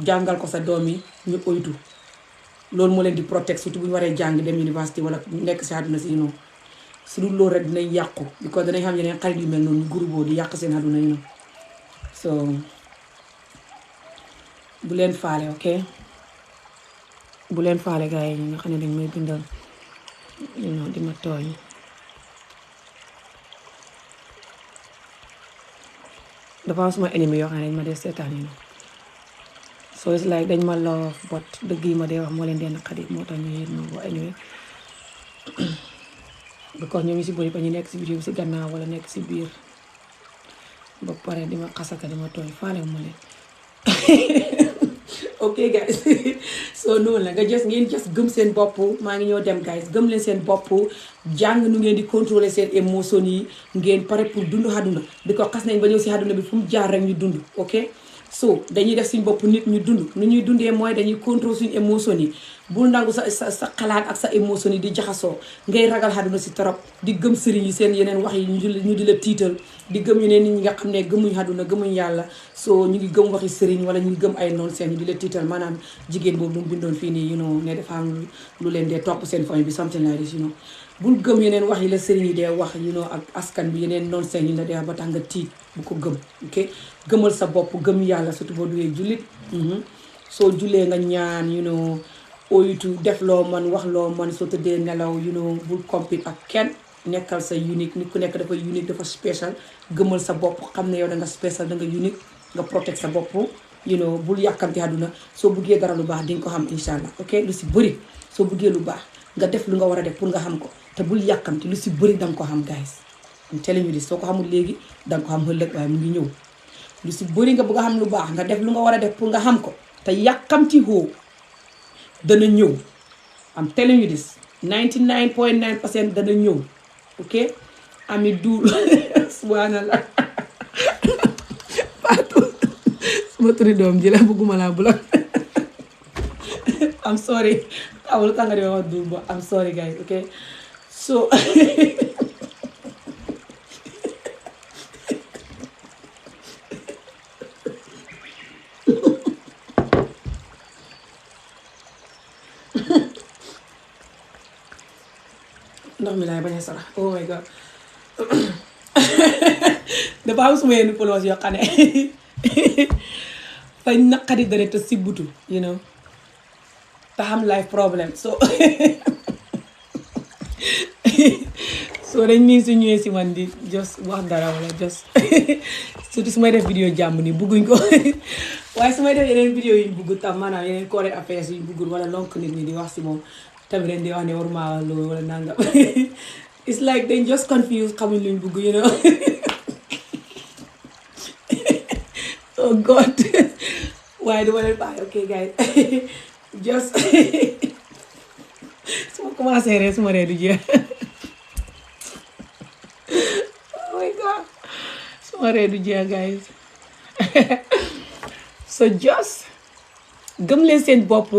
jàngal ko sa doom yi ñu oytu loolu moo leen di protect surtout bu ñu waree jàng dem université wala nekk si àdduna si you know su dul loolu rek dinañ yàqu because danañ xam yeneen xarit yu mel noonu ñu groupe di yàq seen àdduna you know so bu leen faale ok bu leen faale gars yi ñi nga xam ne dañ may bindal di ma tooñ dafa am suma ennemi yoo xam ne dañ ma dee seetaan yi so it's like dañ ma love but dëgg yi ma dee wax moo leen dee naqari moo tax ñu yéen ma anyway because ñoo ngi si bëri ba ñu nekk si vidéo bi si gannaaw wala nekk si biir ba pare di ma xasaka di ma tooy faale mu leen ok guys so noonu la nga ngeen gëm seen bopp maa ngi ñoo dem guys gëm leen seen bopp jàng nu ngeen di contrôler seen émotion yi ngeen pare pour dund àdduna bi ko xas nañ ba ñëw si àdduna bi fu mu jaar rek ñu dund ok so dañuy def suñ bopp nit ñu dund nu ñuy dundee mooy dañuy contrôler suñu émotion yi bul nangu sa xalaat ak sa émotion yi di jaxasoo ngay ragal àdduna si torop di gëm sëriñ yi seen yeneen wax yi ñu di la tiital di gëm yeneen nit ñi nga xam ne gëmuñ àdduna gëmuñ yàlla so ñu ngi gëm waxi sëriñ wala ñu ngi gëm ay noon seen ñu di la tiital maanaam jigéen boobu lu mu bindoon fii nii ne dafa am lu leen dee topp seen famille bi something like this bul gëm yeneen wax yi la sëriñ yi dee wax ak askan bi yeneen noon seen yi la dee wax ba tax nga tiit bu ko gëm ok gëmal sa bopp gëm yàlla surtout boo duwee jullit soo julee nga ñaan oyutu def loo man wax loo man soo tëddee nelaw bul compete ak kenn nekkal sa unique nit ku nekk dafa unique dafa special gëmal sa bopp xam ne yow da nga special da nga unique nga protect sa bopp bul yàkkamti àdduna soo buggee dara lu baax di nga ko xam incha allah ok lu si bëri soo buggee lu baax nga def lu nga war a def pour nga xam ko te bul yàkkamti lu si bëri danga ko xam guys I'm telling you this soo ko xamul léegi danga ko xam ëllëg waaye mu ngi ñëw lu si bëri nga bëgg a xam lu baax nga def lu nga war a def pour nga xam ko te yàkkamti hoo dana ñëw I'm telling you this 99.9% dana ñëw ok ami duul subhanallah Fatou suma turi doom ji la bëgguma laa block I'm sorry awul tanga di wax duul bo I'm sorry guys ok so ndox mi laay bañ a sara oh my god dafa am suma yenn followers yoo xam ne fañ naqari dara te sibbutu te xam life problème so dañ miin su ñëwee si man di just wax dara wala just surtout su may def vidéo jàmm ni bugguñ ko waaye su may def yeneen vidéo yuñ bugg tam maanaam yeneen current affairs yuñ buggul wala lonk nit ñi di wax si moom tamit leen di wax ne waruma wax loolu wala nangam it's like they just confused xamuñ luñ bugg oh god waaye duma leen bàyyi ok guys just su ma commencé ree suma ree du jeex oh my god suma ree du jeex guys so just gëm leen seen bopp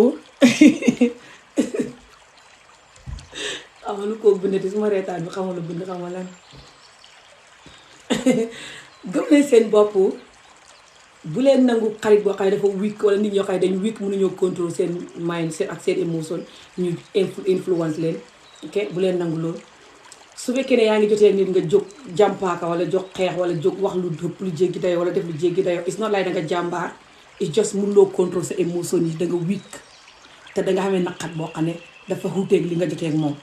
xamal lu ko bindati suma reetaan bi xamal lu bind xamal lan gëm leen seen bopp bu leen nangu xarit boo xam ne dafa weak wala nit ñoo xam ne dañu weak mënuñoo contrôle seen mind seen ak seen émotion ñu influence leen ok bu leen nangu loolu su fekkee ne yaa ngi jotee nit nga jóg jàmpaaka wala jóg xeex wala jóg wax lu dëpp lu jéggi dayo wala def lu jéggi dayo it's not like da nga jàmbaar it's just mënuloo contrôle sa émotion yi da nga weak te da nga xamee naqat boo xam ne dafa xuuteeg li nga jotee ak moom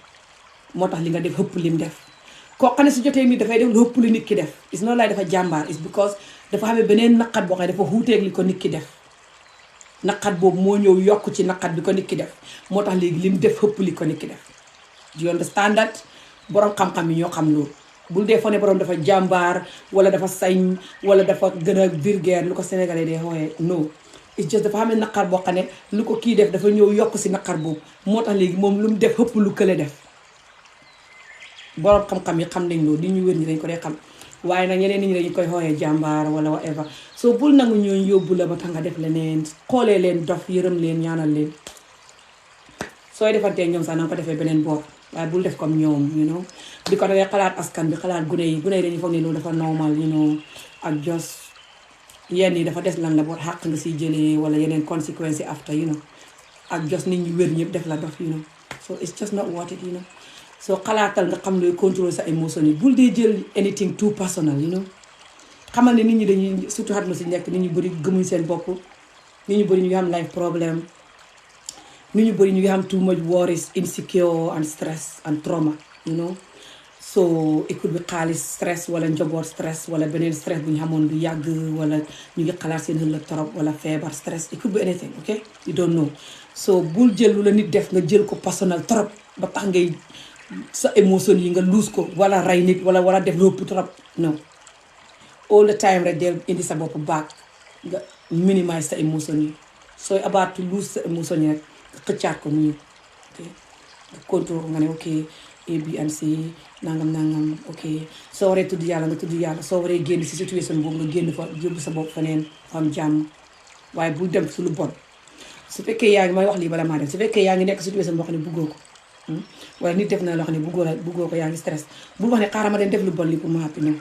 moo tax li nga def xëpp lim def koo xam ne su jotee nit dafay def lu xëpp li nit ki def it's not like dafa jàmbaar it's because dafa xamee beneen naqat boo xam ne dafa xuuteeg li ko nit ki def naqat boobu moo ñëw yokk ci naqat bi ko nit ki def moo tax léegi lim def xëpp li ko nit ki def do you understand that borom xam-xam yi ñoo xam loolu bul dee foo ne borom dafa jàmbaar wala dafa sañ wala dafa gën a vulgaire lu ko sénégalais dee xooyee non it's just dafa xamee naqar boo xam ne lu ko kii def dafa ñëw yokk si naqar boobu moo tax léegi moom lu mu def xëpp lu kële def borom xam-xam yi xam nañ loolu li ñu wér ñi dañ ko dee xam waaye nag ñeneen nit ñi dañu koy xooyee jàmbaar wala whatever so bul nangu ñooñu yóbbu la ba tax nga def leneen xoolee leen dof yërëm leen ñaanal leen sooy defantee ñoom sax na nga ko defee beneen boor waaye bul def comme ñoom di ko defee xalaat askan bi xalaat gune yi dañuy foog ne loolu dafa normal ak jos yenn yi dafa des lan la boo xàq nga siy jëlee wala yeneen conséquences yi after ak jos nit ñi wér ñëpp def la dof so it's just not worth it soo xalaatal nga xam looy contrôler sa émotion yi bul dee jël anything too personal xamal ne nit ñi dañuy surtout xat ma si nekk nit ñu bëri gëmuñ seen bopp nit ñu bëri ñu ngi am life problème nit ñu bëri ñu ngi am too much worries insecure and stress and trauma so it could be xaalis stress wala njaboot stress wala beneen stress bu ñu xamoon du yàgg wala ñu ngi xalaat seen ëllëg torop wala feebar stress it could be anything ok you don't know so bul jël lu la nit def nga jël ko personnel torop ba tax ngay sa émotion yi nga luus ko wala rey nit wala def lu ëpp torop non all the time rek del indi sa bopp baag nga minimize sa émotion yi sooy about to lose sa émotion yi rek nga xëccaat ko nii ok nga contrôle nga ne ok A B and C nangam ok soo waree tudd yàlla nga tudd yàlla soo waree génn si situation boobu nga génn fa yóbbu sa bopp feneen fa am jàmm waaye bul dem su lu bon su fekkee yaa ngi may wax lii bala maa dem su fekkee yaa ngi nekk situation boo xam ne buggoo ko wala nit def na loo xam ne buggoo ko yaa ngi stress bul wax ne xaaral ma dem def lu bon li pour ma happy non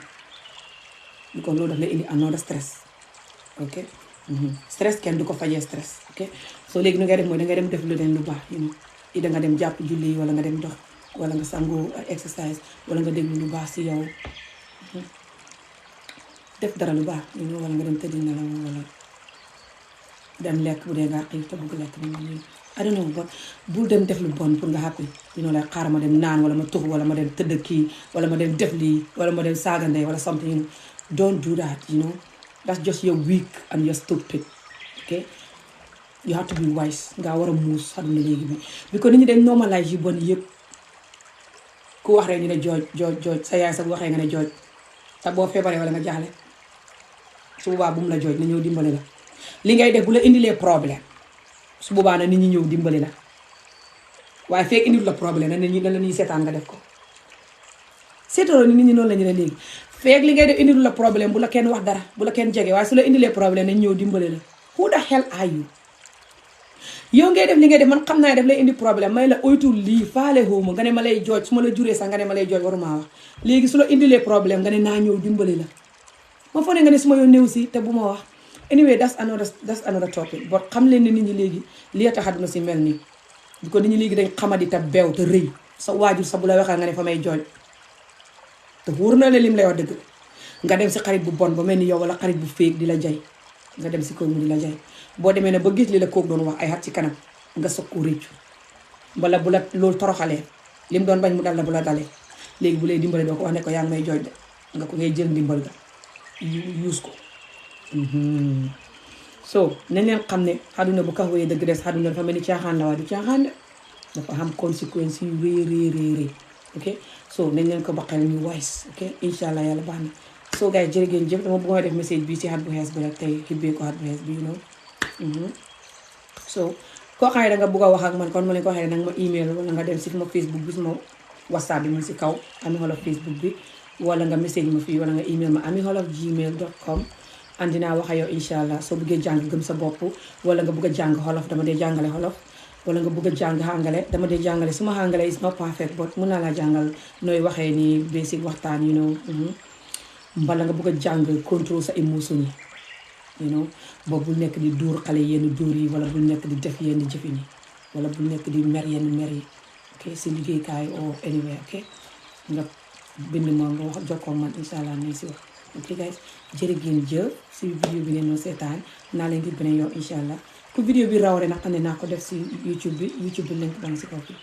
kon loolu daf lay indi another stress ok stress kenn du ko fajee stress ok soo léegi nu ngay def mooy dangay dem def lu leen lu baax yi da nga dem jàpp julli wala nga dem dox wala nga sangu exercise wala nga déglu lu baax si yow def dara lu baax wala nga dem tëddi nelaw wala dem lekk bu dee ngaa xiif te bëgg lekk I don't know but bul dem def lu bon pour nga happy like xaaral ma dem naan wala ma tux wala ma dem tëdd kii wala ma dem def lii wala ma dem saaga ndey wala something don't do that that's just you're weak and you're stupid okay you have to be wise nga war a muus àdduna léegi bi because nit ñi dañ normalize yu bon yëpp ku wax rek ñu ne jooj sa yaay sa bu waxee nga ne jooj te boo feebaree wala nga jaaxle su boobaa bu mu la jooj na ñëw dimbali la li ngay def bu la indilee problème su boobaa na nit ñi ñëw dimbali la waaye fekk indil la problème na nit ñi la ñuy seetaan nga def ko seetaloo ni nit ñi noonu la ñu ne léegi fekk li ngay def indil la problème bu la kenn wax dara bu la kenn jege waaye su la indilee problème nañ ñëw dimbali la who the hell are you yow ngay def li ngay def man xam naa def lay indi problème may la oytul lii faale xawma nga ne ma lay jooj su ma la juree sax nga ne ma lay jooj waruma wax léegi su la indilee problème nga ne naa ñëw dimbali la ma foog ne nga ne su ma yoon néew si te bu ma wax anyway that's another topic but xam leen ne nit ñi léegi li tax àdduna si mel nii bi ko nit ñi léegi dañ xamadi te beew te rëy sa waajur sa bu la waxee nga ne fa may jooj te wóor na la lim lay wax dëgg nga dem si xarit bu bon ba mel ni yow wala xarit bu féeg di la jay nga dem si kaw mu di la jay boo demee ne ba gis li la kooku doon wax ay xat ci kanam nga soog ko réccu wala bu la loolu toroxalee lim doon bañ mu dal la bu la dalee léegi bu lay dimbale doo ko wax ne ko yaa ngi may jooj de nga ko ngay jël ndimbal ga use ko so nañ leen xam ne àdduna bu kax wéyee dëgg des àdduna dafa mel ni caaxaan la waaye du caaxaan de dafa am conséquences yu réy ok so nañ leen ko baqal ñu wise ok incha allah yàlla baax na so gars yi jërë ngeen jëf dama bëgg def message bi si xat bu xees bi rek tey xibbee ko xat bu xees bi so koo xam ne danga bëgg a wax ak man kon ma leen ko waxee nag ma email wala nga dem si ma Facebook bi suma whatsapp bi mu si kaw Amie Olof Facebook bi wala nga message ma fii wala nga email ma amieolof@gmail.com and dinaa wax ak yow incha allah soo bëggee jàng gëm sa bopp wala nga bëgg a jàng xolof dama dee jàngale xolof wala nga bëgg a jàng àngale dama dee jàngale suma àngale is not perfect but mun naa laa jàngal nooy waxee ni basic waxtaan mbala nga bëgg a jàng contrôle sa émotion yi ba bul nekk di dóor xale yenn dóor yi wala bul nekk di def yenn jëfin yi wala bul nekk di mer yenn mer yi ok si liggéeykaay or anywhere ok nga bind ma nga wax jokkoo man incha allah nañ si wax ok guys jërë ngeen jëf si vidéo bi ngeen noo seetaan naa leen di beneen yow incha allah ku vidéo bi rawale nag xam ne naa ko def si YouTube bi link baa ngi si kaw fii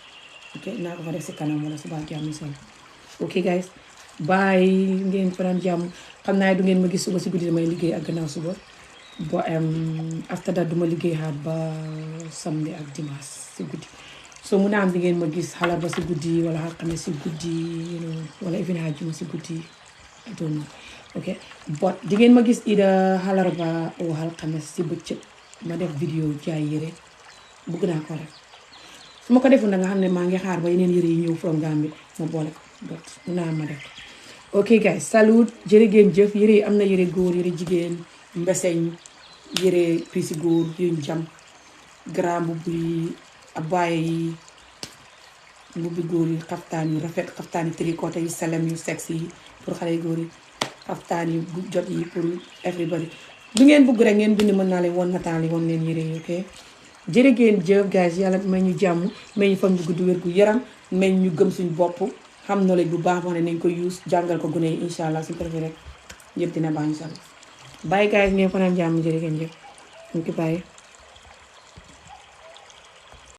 ok naa ko fa def si kanam wala suba jàmm incha allah ok guys bye ngeen fanaan jàmm xam naa du ngeen ma gis suba si guddi damay liggéey ak gannaaw suba bo after that duma liggéey xaat ba samedi ak dimanche si guddi so mun naa am di ngeen ma gis xalaat ba si guddi wala alxames si guddi wala even àjjuma si guddi I don't know ok but di ngeen ma gis ida xalarba o alxames si bëccëg ma def vidéo jaay yére bëgg naa ko rek su ma ko defoon na nga xam ne maa ngi xaar ba yeneen yére yi ñëw from Gambie ma boole ko but mun naa ma def ok guys salut jërë ngeen jëf yére yi am na yére góor yére jigéen mbeseñ yére piisi góor yuñ jam grand mbubb yi abaya yi mbubbi góor yi xaftaan yu rafet xaftaan yi tricoté yu selem yu sexy yi pour xale góor yi xaftaan yu jot yi pour everybody du ngeen bugg rek ngeen bind mën naa leen woon nataal yi woon leen yére yi ok jërë ngeen jëf guys yàlla may ñu jàmm may ñu fan bu gudd wér gu yaram may ñu gëm suñu bopp xam knowledge bu baax wax ne nañ ko use jàngal ko gune yi incha allah suñu préfet rek yëpp dina baax incha allah bye guys ngeen fanaan jàmm jërë ngeen jëf ñu ki bàyyi